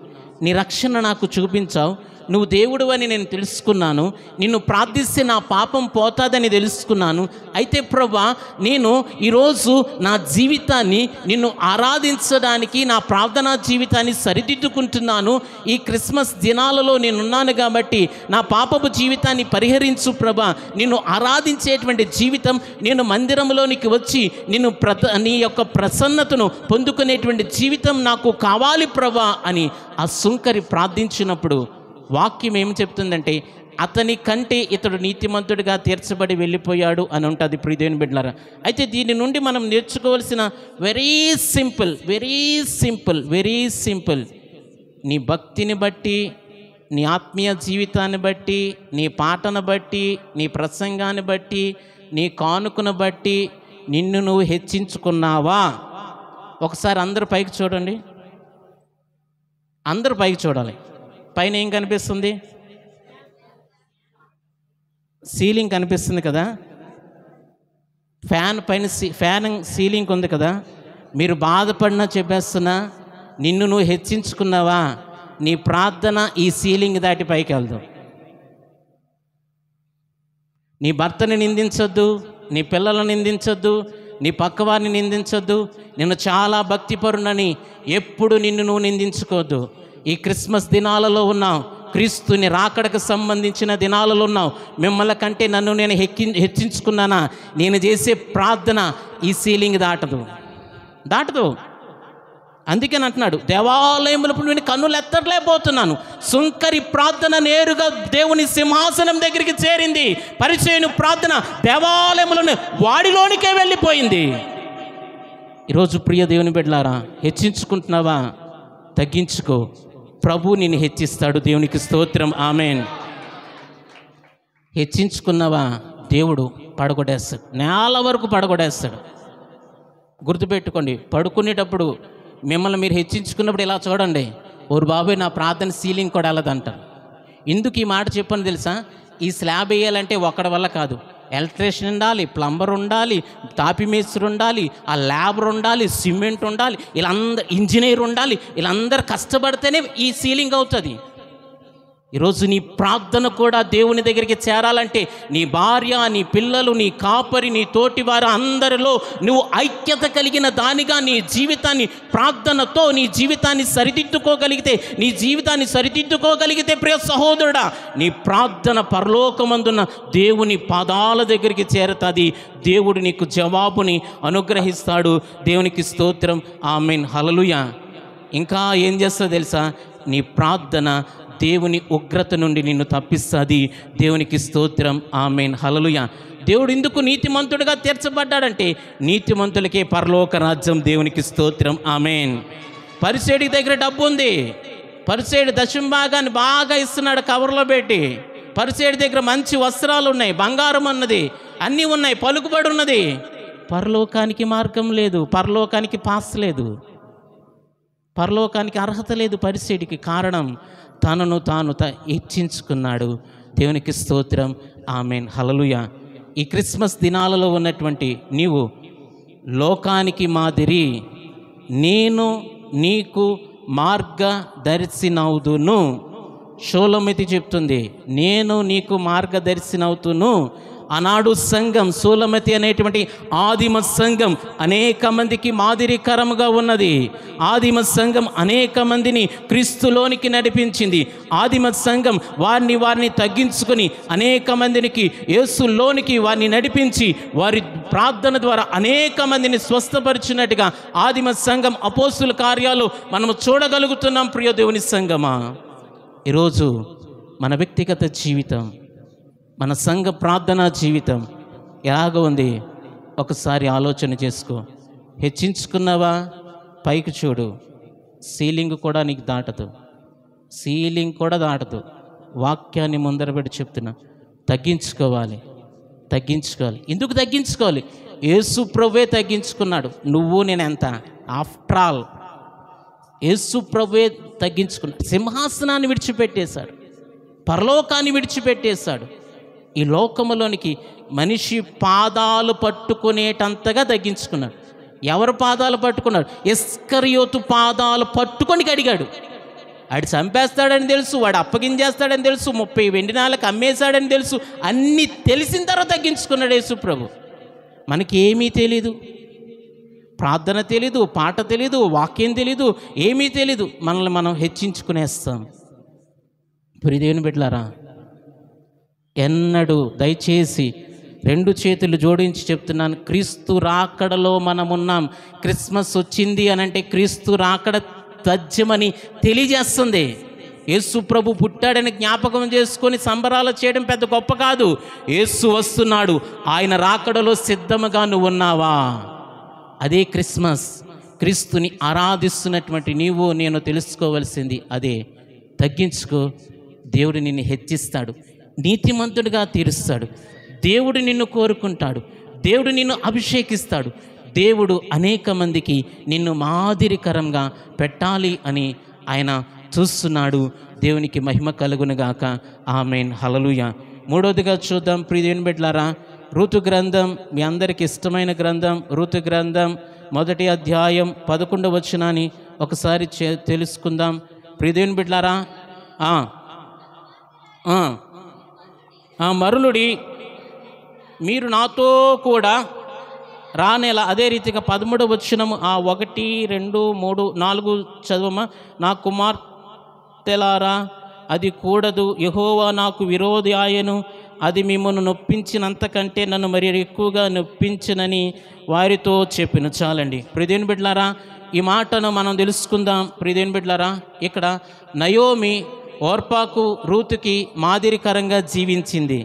Speaker 1: నీ రక్షణ నాకు చూపించావు, నువ్వు దేవుడు అని నేను తెలుసుకున్నాను, నిన్ను ప్రార్థిస్తే నా పాపం పోతాదని తెలుసుకున్నాను. అయితే ప్రభువా, నేను ఈరోజు నా జీవితాన్ని నిన్ను ఆరాధించడానికి, నా ప్రార్థనా జీవితాన్ని సరిదిద్దుకుంటున్నాను. ఈ క్రిస్మస్ దినాలలో నేనున్నాను కాబట్టి నా పాపపు జీవితాన్ని పరిహరించు ప్రభా. నిన్ను ఆరాధించేటువంటి జీవితం, నేను మందిరంలోనికి వచ్చి నీ యొక్క ప్రసన్నతను పొందుకునేటువంటి జీవితం నాకు కావాలి ప్రభా అని ఆ సుంకరి ప్రార్థించినప్పుడు వాక్యం ఏం చెప్తుందంటే, అతని కంటే ఇతడు నీతిమంతుడిగా తీర్చబడి వెళ్ళిపోయాడు అని ఉంటుంది ప్రియదేవుని బిడ్డలారా. అయితే దీని నుండి మనం నేర్చుకోవాల్సిన వెరీ సింపుల్, నీ భక్తిని బట్టి, నీ ఆత్మీయ జీవితాన్ని బట్టి, నీ పాటను బట్టి, నీ ప్రసంగాన్ని బట్టి, నీ కానుకను బట్టి నిన్ను నువ్వు హెచ్చించుకున్నావా? ఒకసారి అందరు పైకి చూడండి, అందరూ పైకి చూడాలి. పైన ఏం కనిపిస్తుంది? సీలింగ్ కనిపిస్తుంది కదా, ఫ్యాన్ పైన ఫ్యాన్ సీలింగ్ ఉంది కదా. మీరు బాధపడినా చెప్పేస్తున్నా, నిన్ను నువ్వు హెచ్చించుకున్నావా, నీ ప్రార్థన ఈ సీలింగ్ దాటి పైకి వెళ్దాం. నీ భర్తని నిందించొద్దు, నీ పిల్లలను నిందించొద్దు, నీ పక్కవారిని నిందించొద్దు. నేను చాలా భక్తిపరునని ఎప్పుడు నిన్ను నువ్వు నిందించుకోవద్దు. ఈ క్రిస్మస్ దినాలలో ఉన్నావు, క్రీస్తుని రాకడకు సంబంధించిన దినాలలో ఉన్నావు. మిమ్మల్ని కంటే నన్ను నేను హెచ్చించుకున్నానా? నేను చేసే ప్రార్థన ఈ సీలింగ్ దాటదు. అందుకని అంటున్నాడు, దేవాలయంలో నేను కన్నులు ఎత్తలేకపోతున్నాను. సుంకరి ప్రార్థన నేరుగా దేవుని సింహాసనం దగ్గరికి చేరింది. పరిచయను ప్రార్థన దేవాలయంలోనే వాడిలోనికే వెళ్ళిపోయింది. ఈరోజు ప్రియ దేవుని బిడ్డలారా, హెచ్చించుకుంటున్నావా? తగ్గించుకో, ప్రభు నిన్ను హెచ్చిస్తాడు. దేవునికి స్తోత్రం, ఆమేన్. హెచ్చించుకున్నావా? దేవుడు పడగొట్టేస్తాడు, నేల వరకు పడగొట్టేస్తాడు. గుర్తుపెట్టుకోండి, పడుకునేటప్పుడు మిమ్మల్ని మీరు హెచ్చించుకున్నప్పుడు ఇలా చూడండి, ఓరు బాబాయ్ నా ప్రార్థన సీలింగ్ కూడా వెళ్ళదంటారు. ఎందుకు ఈ మాట చెప్పని తెలుసా? ఈ స్లాబ్ వేయాలంటే ఒక్కడి వల్ల కాదు. ఎలక్ట్రీషియన్ ఉండాలి, ప్లంబర్ ఉండాలి, తాపి మేస్త్రి ఉండాలి, ఆ లేబర్ ఉండాలి, సిమెంట్ ఉండాలి, వీళ్ళందరూ ఇంజనీర్ ఉండాలి. వీళ్ళందరూ కష్టపడితేనే ఈ సీలింగ్ అవుతుంది. ఈరోజు నీ ప్రార్థన కూడా దేవుని దగ్గరికి చేరాలంటే నీ భార్య, నీ పిల్లలు, నీ కాపరి, నీ తోటివారు అందరిలో నువ్వు ఐక్యత కలిగిన దానిగా నీ జీవితాన్ని ప్రార్థనతో నీ జీవితాన్ని సరిదిద్దుకోగలిగితే ప్రియ సహోదరుడా, నీ ప్రార్థన పరలోకమందున్న దేవుని పాదాల దగ్గరికి చేరుతుంది. దేవుడు నీకు జవాబుని అనుగ్రహిస్తాడు. దేవునికి స్తోత్రం, ఆమేన్, హల్లెలూయా. ఇంకా ఏం చేస్తుందో తెలుసా? నీ ప్రార్థన దేవుని ఉగ్రత నుండి నిన్ను తప్పిస్తుంది. దేవునికి స్తోత్రం, ఆమేన్, హల్లెలూయా. దేవుడు ఎందుకు నీతిమంతుడిగా తీర్చబడ్డాడంటే నీతిమంతులకే పరలోక రాజ్యం. దేవునికి స్తోత్రం, ఆమేన్. పరిసేడి దగ్గర డబ్బు ఉంది, పరిసేడి దశమ భాగాన్ని బాగా ఇస్తున్నాడు కవర్లో పెట్టి. పరిసేడి దగ్గర మంచి వస్త్రాలు ఉన్నాయి, బంగారం ఉన్నది, అన్నీ ఉన్నాయి, పలుకుబడి ఉన్నది. పరలోకానికి మార్గం లేదు, పరలోకానికి పాస్ లేదు, పరలోకానికి అర్హత లేదు పరిసేడికి. కారణం తనను తాను హెచ్చించుకున్నాడు. దేవునికి స్తోత్రం, ఆమేన్, హల్లెలూయా. ఈ క్రిస్మస్ దినాలలో ఉన్నటువంటి నీవు లోకానికి మాదిరి, నేను నీకు మార్గదర్శినవుదును. షోలమితి చెప్తుంది, నేను నీకు మార్గదర్శినవుతును. ఆనాడు సంఘం, షోలమితి అనేటువంటి ఆదిమ సంఘం అనేక మందికి మాదిరికరముగా ఉన్నది. ఆదిమ సంఘం అనేక మందిని క్రీస్తులోనికి నడిపించింది. ఆదిమ సంఘం వారిని తగ్గించుకొని అనేక మందికి యేసులోనికి వారిని నడిపించి వారి ప్రార్థన ద్వారా అనేక మందిని స్వస్థపరిచినట్టుగా ఆదిమ సంఘం అపోస్తుల కార్యాలు మనము చూడగలుగుతున్నాం. ప్రియ దేవుని సంఘమా, ఈరోజు మన వ్యక్తిగత జీవితం, మన సంఘ ప్రార్థనా జీవితం ఎలాగ ఉంది? ఒకసారి ఆలోచన చేసుకో. హెచ్చించుకున్నావా? పైకి చూడు, సీలింగ్ కూడా నీకు దాటదు, సీలింగ్ కూడా దాటదు. వాక్యాన్ని ముందర పెట్టి చెప్తున్నా, తగ్గించుకోవాలి. ఎందుకు తగ్గించుకోవాలి? యేసు ప్రభువే తగ్గించుకున్నాడు. నువ్వు నేను ఎంత? ఆఫ్టర్ ఆల్ యేసు ప్రభువే తగ్గించుకున్నాడు. సింహాసనాన్ని విడిచిపెట్టేశాడు, పరలోకాన్ని విడిచిపెట్టేశాడు. ఈ లోకములోనికి మనిషి పాదాలు పట్టుకునేటంతగా తగ్గించుకున్నాడు. ఎవరు పాదాలు పట్టుకున్నాడు? ఇస్కరియోతు పాదాలు పట్టుకొని కడిగాడు. వాడు చంపేస్తాడని తెలుసు, వాడు అప్పగించేస్తాడని తెలుసు, 30 వెండి నాలకు అమ్మేశాడని తెలుసు. అన్నీ తెలిసిన తర్వాత తగ్గించుకున్నాడు యేసు ప్రభు. మనకి ఏమీ తెలీదు, ప్రార్థన తెలీదు, పాట తెలీదు, వాక్యం తెలీదు, ఏమీ తెలీదు. మనల్ని మనం హెచ్చించుకునేస్తాం. ప్రియదేవుని బిడ్డలారా, ఎన్నడూ దయచేసి 2 చేతులు జోడించి చెప్తున్నాను, క్రీస్తు రాకడలో మనమున్నాం. క్రిస్మస్ వచ్చింది అని అంటే క్రీస్తు రాకడ తథ్యమని తెలియజేస్తుంది. యేసు ప్రభు పుట్టాడని జ్ఞాపకం చేసుకొని సంబరాలు చేయడం పెద్ద గొప్ప కాదు. యేసు వస్తున్నాడు, ఆయన రాకడలో సిద్ధముగా నువ్వు ఉన్నావా? అదే క్రిస్మస్. క్రీస్తుని ఆరాధిస్తున్నటువంటి నీవు నేను తెలుసుకోవలసింది అదే. తగ్గించుకో, దేవుడు నిన్ను హెచ్చిస్తాడు, నీతిమంతుడిగా తీరుస్తాడు. దేవుడు నిన్ను కోరుకుంటాడు, దేవుడు నిన్ను అభిషేకిస్తాడు, దేవుడు అనేక మందికి నిన్ను మాదిరికరంగా పెట్టాలి అని ఆయన చూస్తున్నాడు. దేవునికి మహిమ కలుగునుగాక. ఆమేన్. హల్లెలూయా. మూడవదిగా చూద్దాం ప్రియ దేవుని బిడ్డలారా, రూతు గ్రంథం, మీ అందరికి ఇష్టమైన గ్రంథం రూతు గ్రంథం 1వ అధ్యాయం 11వ వచనాన్ని ఒకసారి తెలుసుకుందాం ప్రియ దేవుని బిడ్డలారా. మరులుడి మీరు నాతో కూడా రానేలా. అదే రీతిగా 13వ వచనము 1, 2, 3, 4 చదవమా. నా కుమార్తెలారా అది కూడదు, యెహోవా నాకు విరోధి ఆయను, అది మిమ్మల్ని నొప్పించినంతకంటే నన్ను మరి ఎక్కువగా నొప్పించనని వారితో చెప్పిన. చాలండి ప్రియ దేవుని బిడ్డలారా, ఈ మాటను మనం తెలుసుకుందాం ప్రియ దేవుని బిడ్డలారా. ఇక్కడ నయోమి ఓర్పాకు రూతుకి మాదిరికరంగా జీవించింది.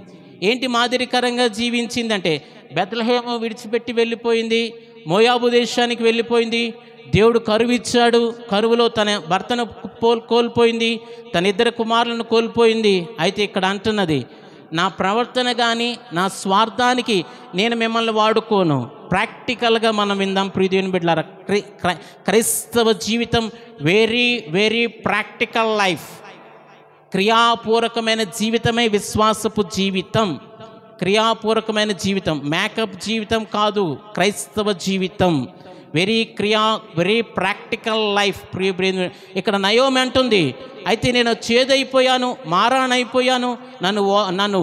Speaker 1: ఏంటి మాదిరికరంగా జీవించిందంటే, బెత్లెహేము విడిచిపెట్టి వెళ్ళిపోయింది, మోయాబు దేశానికి వెళ్ళిపోయింది. దేవుడు కరువు ఇచ్చాడు, కరువులో తన భర్తను కోల్పోయింది, తన 2 కుమారులను కోల్పోయింది. అయితే ఇక్కడ అంటున్నది, నా ప్రవర్తన కానీ నా స్వార్థానికి నేను మిమ్మల్ని వాడుకోను. ప్రాక్టికల్గా మనం విందాం ప్రియ దేవుని బిడ్డలారా. క్రైస్తవ జీవితం వెరీ వెరీ ప్రాక్టికల్ లైఫ్. క్రియాపూర్వకమైన జీవితమే విశ్వాసపు జీవితం. క్రియాపూర్వకమైన జీవితం, మేకప్ జీవితం కాదు. క్రైస్తవ జీవితం వెరీ ప్రాక్టికల్ లైఫ్. ఇక్కడ నయోమి అంటుంది, అయితే నేను చేదైపోయాను, మారానైపోయాను, నన్ను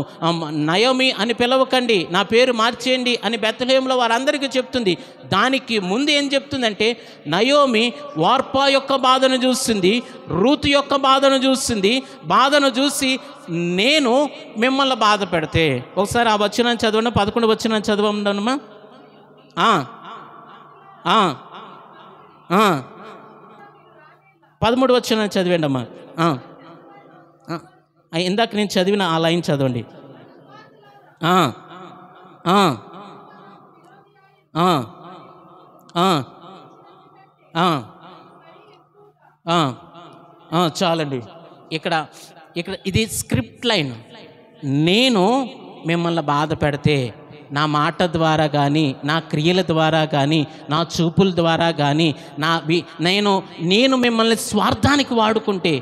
Speaker 1: నయోమి అని పిలవకండి, నా పేరు మార్చేయండి అని బెత్లెహేములో వారందరికీ చెప్తుంది. దానికి ముందు ఏం చెప్తుందంటే, నయోమి వార్పా యొక్క బాధను చూస్తుంది, రూతు యొక్క బాధను చూస్తుంది. బాధను చూసి నేను మిమ్మల్ని బాధ పెడితే, ఒకసారి ఆ వచనాన్ని చదవండి, 11వ వచనాన్ని చదవమ్మా. 13వ వచనాన్ని చదివండి అమ్మా. ఇందాక నేను చదివిన ఆ లైన్ చదవండి. చాలండి. ఇక్కడ ఇది స్క్రిప్ట్ లైన్. నేను మిమ్మల్ని బాధ పెడితే, నా మాట ద్వారా కానీ, నా క్రియల ద్వారా కానీ, నా చూపుల ద్వారా కానీ, నేను మిమ్మల్ని స్వార్థానికి వాడుకుంటే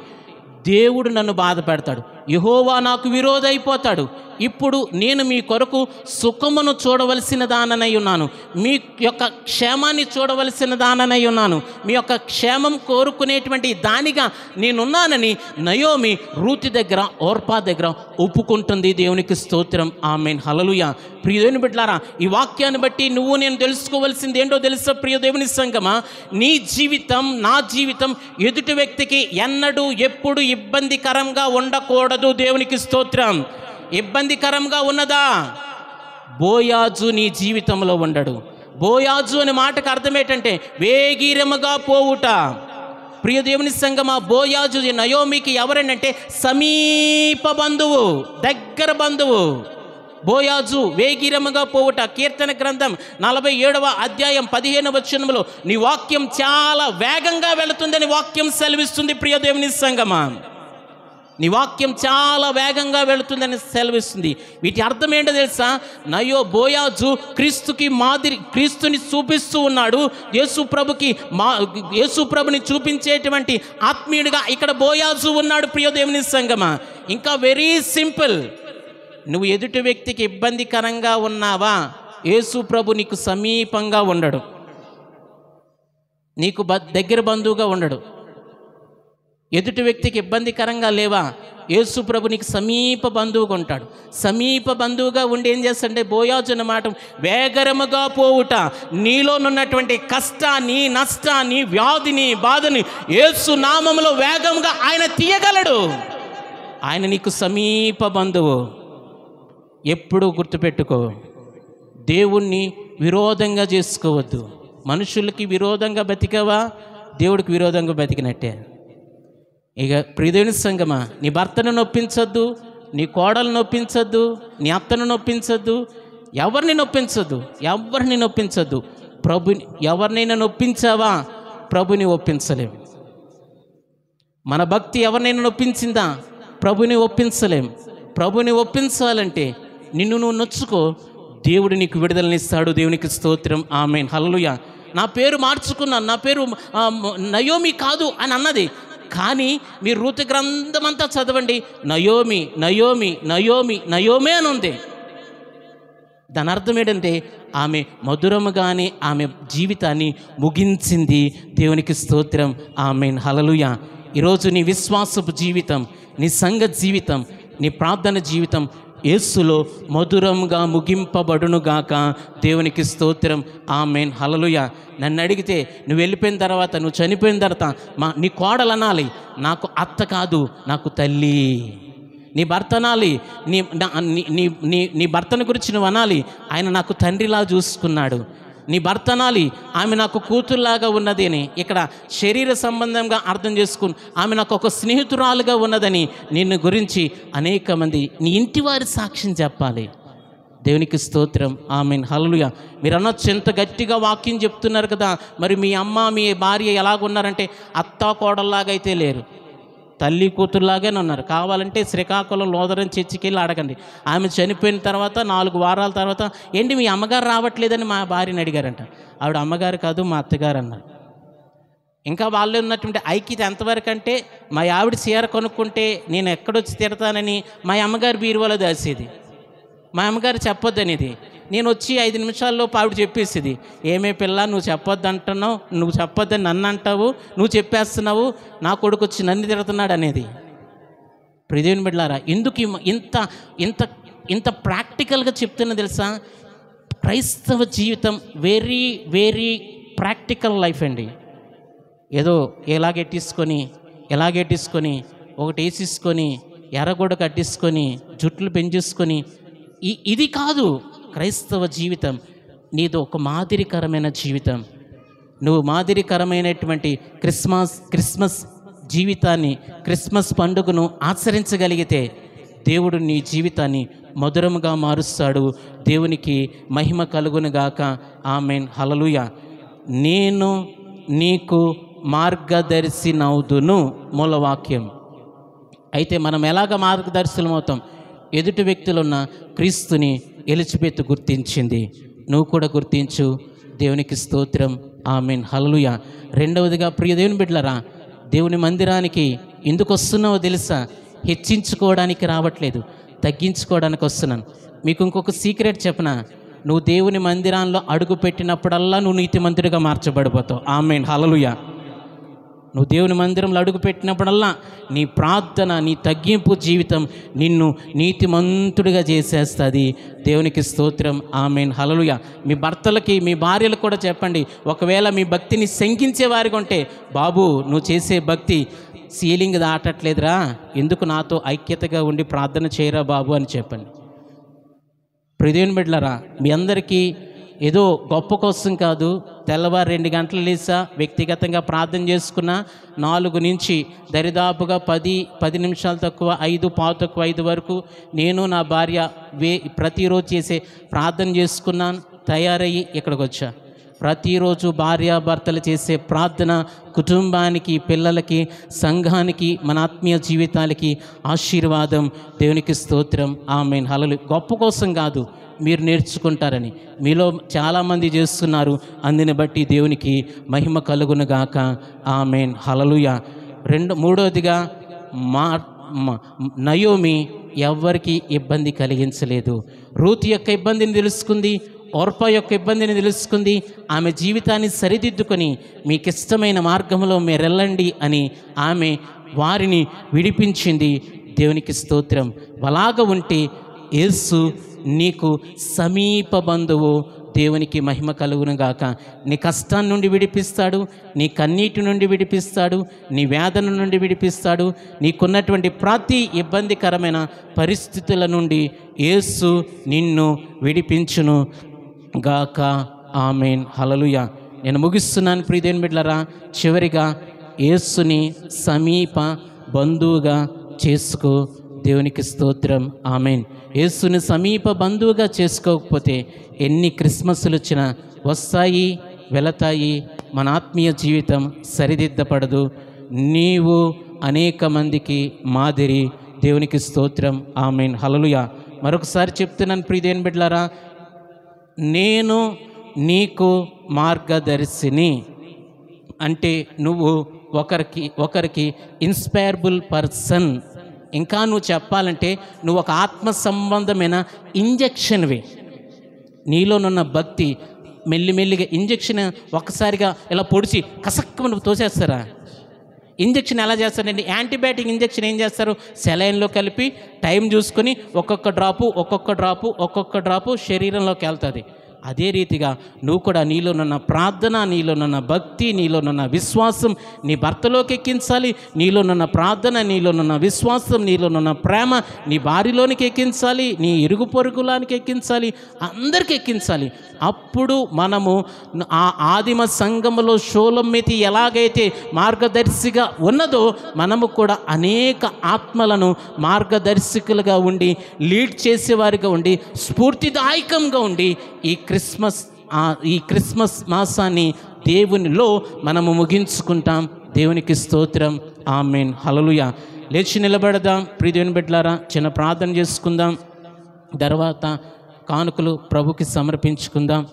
Speaker 1: దేవుడు నన్ను బాధ పెడతాడు, యెహోవా నాకు విరోధి అయిపోతాడు. ఇప్పుడు నేను మీ కొరకు సుఖమును చూడవలసిన దాననై ఉన్నాను, మీ యొక్క క్షేమాన్ని చూడవలసిన దాననై ఉన్నాను, మీ యొక్క క్షేమం కోరుకునేటువంటి దానిగా నేనున్నానని నయోమి రూతు దగ్గర, ఓర్పా దగ్గర ఒప్పుకుంటుంది. దేవునికి స్తోత్రం. ఆమేన్. హల్లెలూయా. ప్రియ దేవుని బిడ్డలారా, ఈ వాక్యాన్ని బట్టి నువ్వు నేను తెలుసుకోవాల్సింది ఏంటో తెలుసా ప్రియ దేవుని సంగమా? నీ జీవితం, నా జీవితం ఎదుటి వ్యక్తికి ఎన్నడూ ఎప్పుడు ఇబ్బందికరంగా ఉండకూడదు. దేవునికి స్తోత్రం. ఇబ్బందికరంగా ఉన్నదా? బోయాజు నీ జీవితంలో ఉండడు. బోయాజు అనే మాటకు అర్థం ఏంటంటే వేగిరముగా పోవుట. ప్రియ దేవుని సంగమా, బోయాజు నయోమికి ఎవరంటే సమీప బంధువు, దగ్గర బంధువు. బోయాజు వేగిరముగా పోవుట. కీర్తన గ్రంథం 47వ అధ్యాయం 15వ వచనంలో నీ వాక్యం చాలా వేగంగా వెళుతుందని వాక్యం సెలవిస్తుంది. ప్రియ దేవుని సంగమా, నీ వాక్యం చాలా వేగంగా వెళుతుందని సెలవిస్తుంది. వీటి అర్థం ఏంటో తెలుసా? బోయాజు క్రీస్తుకి మాదిరి, క్రీస్తుని చూపిస్తూ ఉన్నాడు. యేసు ప్రభుని చూపించేటువంటి ఆత్మీయుడిగా ఇక్కడ బోయాజు ఉన్నాడు. ప్రియ దేవుని సంగమా, ఇంకా వెరీ సింపుల్. నువ్వు ఎదుటి వ్యక్తికి ఇబ్బందికరంగా ఉన్నావా, యేసు ప్రభు నీకు సమీపంగా ఉండడు, నీకు దగ్గర బంధువుగా ఉండడు. ఎదుటి వ్యక్తికి ఇబ్బందికరంగా లేవా, యేసు ప్రభు నీకు సమీప బంధువుగా ఉంటాడు. సమీప బంధువుగా ఉండి ఏం చేస్తాడంటే, బోయాజు అన్నమాట వేగరముగా పోవుట. నీలోనున్నటువంటి కష్టాన్ని, నష్టాన్ని, వ్యాధిని, బాధని యేసు నామములో వేగంగా ఆయన తీయగలడు. ఆయన నీకు సమీప బంధువు. ఎప్పుడూ గుర్తుపెట్టుకో, దేవుణ్ణి విరోధంగా చేసుకోవద్దు. మనుషులకి విరోధంగా బతికావా, దేవుడికి విరోధంగా బతికినట్టే. ఇక ప్రియదేవుని సంగమా, నీ భర్తను నొప్పించొద్దు, నీ కోడలు నొప్పించొద్దు, నీ అత్తను నొప్పించొద్దు, ఎవరిని నొప్పించొద్దు. ప్రభుని ఎవరినైనా నొప్పించావా, ప్రభుని ఒప్పించలేం. మన భక్తి ఎవరినైనా నొప్పించిందా, ప్రభుని ఒప్పించలేం. ప్రభుని ఒప్పించాలంటే నిన్ను నువ్వు నొచ్చుకో, దేవుడు నీకు విడుదలనిస్తాడు. దేవునికి స్తోత్రం. ఆమేన్. హల్లెలూయా. నా పేరు మార్చుకున్నాను, నా పేరు నయోమి కాదు అని అన్నది. కానీ మీరు రూతు గ్రంథం అంతా చదవండి, నయోమి నయోమి నయోమి నయోమే అని ఉంది. దాని అర్థం ఏంటంటే ఆమె మధురముగానే ఆమె జీవితాన్ని ముగించింది. దేవునికి స్తోత్రం. ఆమేన్. హల్లెలూయా. ఈరోజు నీ విశ్వాసపు జీవితం, నీ సంఘ జీవితం, నీ ప్రార్థన జీవితం యేసులో మధురంగా ముగింపబడునుగాక. దేవునికి స్తోత్రం. ఆమేన్. హల్లెలూయా. నన్ను అడిగితే నువ్వు వెళ్ళిపోయిన తర్వాత, నువ్వు చనిపోయిన తర్వాత నీ కోడలు అనాలి, నాకు అత్త కాదు, నాకు తల్లి. నీ భర్త అనాలి, నీ భర్తను గురించి నువ్వు అనాలి, ఆయన నాకు తండ్రిలా చూసుకున్నాడు. నీ భర్త అనాలి, ఆమె నాకు కూతురులాగా ఉన్నది అని. ఇక్కడ శరీర సంబంధంగా అర్థం చేసుకుని ఆమె నాకు ఒక స్నేహితురాలుగా ఉన్నదని నిన్ను గురించి అనేక మంది నీ ఇంటి వారి సాక్ష్యం చెప్పాలి. దేవునికి స్తోత్రం. ఆమేన్. హల్లెలూయా. మీరు అనొచ్చు, ఎంత గట్టిగా వాక్యం చెప్తున్నారు కదా, మరి మీ అమ్మ మీ భార్య ఎలాగున్నారంటే అత్త కోడల్లాగా అయితే లేరు, తల్లి కూతురులాగానే ఉన్నారు. కావాలంటే శ్రీకాకుళం లోదరం చర్చికి వెళ్ళి అడగండి. ఆమె చనిపోయిన తర్వాత 4 వారాల తర్వాత, ఏంటి మీ అమ్మగారు రావట్లేదని మా భార్యని అడిగారంట. ఆవిడ అమ్మగారు కాదు, మా అత్తగారు అన్నారు. ఇంకా వాళ్ళు ఉన్నటువంటి ఐక్యత ఎంతవరకు అంటే, మా ఆవిడ చీర కొనుక్కుంటే నేను ఎక్కడొచ్చి తిడతానని మా అమ్మగారు బీరువాలో దాసేది. మా అమ్మగారు చెప్పొద్దనేది. నేను వచ్చి 5 నిమిషాల్లో ఆవిడ చెప్పేసేది, ఏమే పిల్ల నువ్వు చెప్పొద్దు అంటున్నావు, నువ్వు చెప్పొద్దని నన్ను అంటావు, నువ్వు చెప్పేస్తున్నావు, నా కొడుకు వచ్చి నన్ను తిడుతున్నాడు అనేది. ప్రియదేవుని బిడ్డలారా, ఎందుకు ఇంత ఇంత ఇంత ప్రాక్టికల్గా చెప్తున్నా తెలుసా? క్రైస్తవ జీవితం వెరీ వెరీ ప్రాక్టికల్ లైఫ్ అండి. ఏదో ఎలాగెట్టించుకొని ఒకటి వేసేసుకొని ఎర్రగొడ కట్టించుకొని జుట్లు పెంచేసుకొని ఇది కాదు క్రైస్తవ జీవితం. నీది ఒక మాదిరికరమైన జీవితం. నువ్వు మాదిరికరమైనటువంటి క్రిస్మస్ జీవితాన్ని, క్రిస్మస్ పండుగను ఆచరించగలిగితే దేవుడు నీ జీవితాన్ని మధురముగా మారుస్తాడు. దేవునికి మహిమ కలుగునుగాక. ఆమేన్. హల్లెలూయా. నేను నీకు మార్గదర్శినవుదును మూలవాక్యం. అయితే మనం ఎలాగ మార్గదర్శనమవుతాం? ఎదుటి వ్యక్తులున్న క్రీస్తుని ఎలిజబెత్ గుర్తించింది, నువ్వు కూడా గుర్తించు. దేవునికి స్తోత్రం. ఆమేన్. హల్లెలూయా. రెండవదిగా ప్రియ దేవుని బిడ్డలారా, దేవుని మందిరానికి ఎందుకు వస్తున్నావో తెలుసా? హెచ్చించుకోవడానికి రావట్లేదు, తగ్గించుకోవడానికి వస్తున్నాను. మీకు ఇంకొక సీక్రెట్ చెప్పనా? నువ్వు దేవుని మందిరాల్లో అడుగు పెట్టినప్పుడల్లా నువ్వు నీతిమంతుడిగా మార్చబడిపోతావు. ఆమేన్. హల్లెలూయా. నువ్వు దేవుని మందిరంలో అడుగు పెట్టినప్పుడల్లా నీ ప్రార్థన, నీ తగ్గింపు జీవితం నిన్ను నీతిమంతుడిగా చేసేస్తుంది. దేవునికి స్తోత్రం. ఆమేన్. హల్లెలూయా. మీ భర్తలకి, మీ భార్యలకు కూడా చెప్పండి, ఒకవేళ మీ భక్తిని శంకించే వారికి ఉంటే, బాబు నువ్వు చేసే భక్తి సీలింగ్ దాటట్లేదురా, ఎందుకు నాతో ఐక్యతగా ఉండి ప్రార్థన చేయరా బాబు అని చెప్పండి. ప్రియదేవుని బిడ్డలారా, మీ అందరికీ ఏదో గొప్ప కోసం కాదు, తెల్లవారు 2 గంటలు లేసా వ్యక్తిగతంగా ప్రార్థన చేసుకున్నా 4 నుంచి దరిదాపుగా 10 నిమిషాలు తక్కువ 5 వరకు నేను నా భార్య ప్రతిరోజు చేసే ప్రార్థన చేసుకున్నాను. తయారయ్యి ఇక్కడికి వచ్చా. ప్రతిరోజు భార్యాభర్తలు చేసే ప్రార్థన కుటుంబానికి, పిల్లలకి, సంఘానికి, మన ఆత్మీయ జీవితాలకి ఆశీర్వాదం. దేవునికి స్తోత్రం. ఆమేన్. హల్లెలూయా. గొప్ప కోసం కాదు, మీరు నేర్చుకుంటారని. మీలో చాలామంది చేస్తున్నారు, అందుని బట్టి దేవునికి మహిమ కలుగునుగాక. ఆమేన్. హల్లెలూయా. మూడవదిగా నయోమి ఎవ్వరికి ఇబ్బంది కలిగించలేదు. రూతు యొక్క ఇబ్బందిని తెలుసుకుంది, ఓర్పా యొక్క ఇబ్బందిని తెలుసుకుంది. ఆమె జీవితాన్ని సరిదిద్దుకొని మీకు ఇష్టమైన మార్గంలో మీరు వెళ్ళండి అని ఆమె వారిని విడిపించింది. దేవునికి స్తోత్రం. అలాగ ఉంటే యేసు నీకు సమీప బంధువు. దేవునికి మహిమ కలుగునుగాక. నీ కష్టాన్ని నుండి విడిపిస్తాడు, నీ కన్నీటి నుండి విడిపిస్తాడు, నీ వేదన నుండి విడిపిస్తాడు. నీకున్నటువంటి ప్రతి ఇబ్బందికరమైన పరిస్థితుల నుండి యేసు నిన్ను విడిపించును గాక. ఆమేన్. హల్లెలూయా. నేను ముగిస్తున్నాను ప్రియదేవుని బిడ్డలారా. చివరిగా యేసుని సమీప బంధువుగా చేసుకో. దేవునికి స్తోత్రం. ఆమేన్. యేసుని సమీప బంధువుగా చేసుకోకపోతే ఎన్ని క్రిస్మస్లు వచ్చినా వస్తాయి, వెళతాయి. మన ఆత్మీయ జీవితం సరిదిద్దపడదు. నీవు అనేక మందికి మాదిరి. దేవునికి స్తోత్రం. ఆమేన్. హల్లెలూయా. మరొకసారి చెప్తున్నాను ప్రియదేవుని బిడ్డలారా, నేను నీకు మార్గదర్శిని అంటే నువ్వు ఒకరికి ఇన్స్పైరబుల్ పర్సన్. ఇంకా నువ్వు చెప్పాలంటే నువ్వు ఒక ఆత్మ సంబంధమైన ఇంజెక్షన్వి. నీలోనున్న భక్తి మెల్లిమెల్లిగా ఇంజెక్షన్ ఒక్కసారిగా ఇలా పొడిచి కసక్కమని తోసేస్తారా? ఇంజెక్షన్ ఎలా చేస్తారండి? యాంటీబయాటిక్ ఇంజెక్షన్ ఏం చేస్తారు? సెలైన్లో కలిపి టైం చూసుకొని ఒక్కొక్క డ్రాపు శరీరంలోకి వెళ్తుంది. అదే రీతిగా నువ్వు కూడా నీలోనున్న ప్రార్థన, నీలోనున్న భక్తి, నీలోనున్న విశ్వాసం నీ భర్తలోకి ఎక్కించాలి. నీలోనున్న ప్రార్థన, నీలోనున్న విశ్వాసం, నీలోనున్న ప్రేమ నీ భార్యలోనికి ఎక్కించాలి, నీ ఇరుగు పొరుగులానికి ఎక్కించాలి, అందరికీ ఎక్కించాలి. అప్పుడు మనము ఆ ఆదిమ సంఘములో షోలొమ్మితి ఎలాగైతే మార్గదర్శిగా ఉన్నదో మనము కూడా అనేక ఆత్మలను మార్గదర్శకులుగా ఉండి, లీడ్ చేసేవారిగా ఉండి, స్ఫూర్తిదాయకంగా ఉండి ఈ క్రిస్మస్ మాసాన్ని దేవునిలో మనము ముగించుకుంటాం. దేవునికి స్తోత్రం. ఆమేన్. హల్లెలూయా. లేచి నిలబడదాం. ప్రియ దేవుని బిడ్డలారా, చిన్న ప్రార్థన చేసుకుందాం. తర్వాత కానుకలు ప్రభుకి సమర్పించుకుందాం.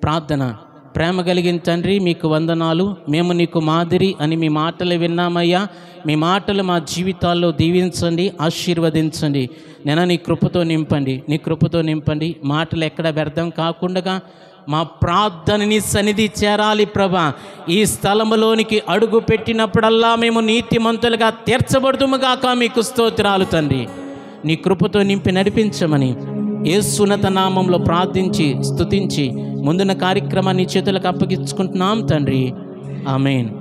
Speaker 1: ప్రార్థన. ప్రేమ కలిగిన తండ్రి, మీకు వందనాలు. మేము నీకు మాదిరి అని మీ మాటలు విన్నామయ్యా. మీ మాటలు మా జీవితాల్లో దీవించండి, ఆశీర్వదించండి. నేను నీ కృపతో నింపండి. మాటలు ఎక్కడ వ్యర్థం కాకుండా మా ప్రార్థన నీ సన్నిధి చేరాలి ప్రభా. ఈ స్థలములోనికి అడుగు పెట్టినప్పుడల్లా మేము నీతిమంతులుగా తీర్చబడుదుముగాక. మీకు స్తోత్రాలు తండ్రి. నీ కృపతో నింపి నడిపించమని యేసున్నత నామంలో ప్రార్థించి స్తుతించి ముందున్న కార్యక్రమాన్ని చేతులకు అప్పగించుకుంటున్నాం తండ్రి. ఆమేన్.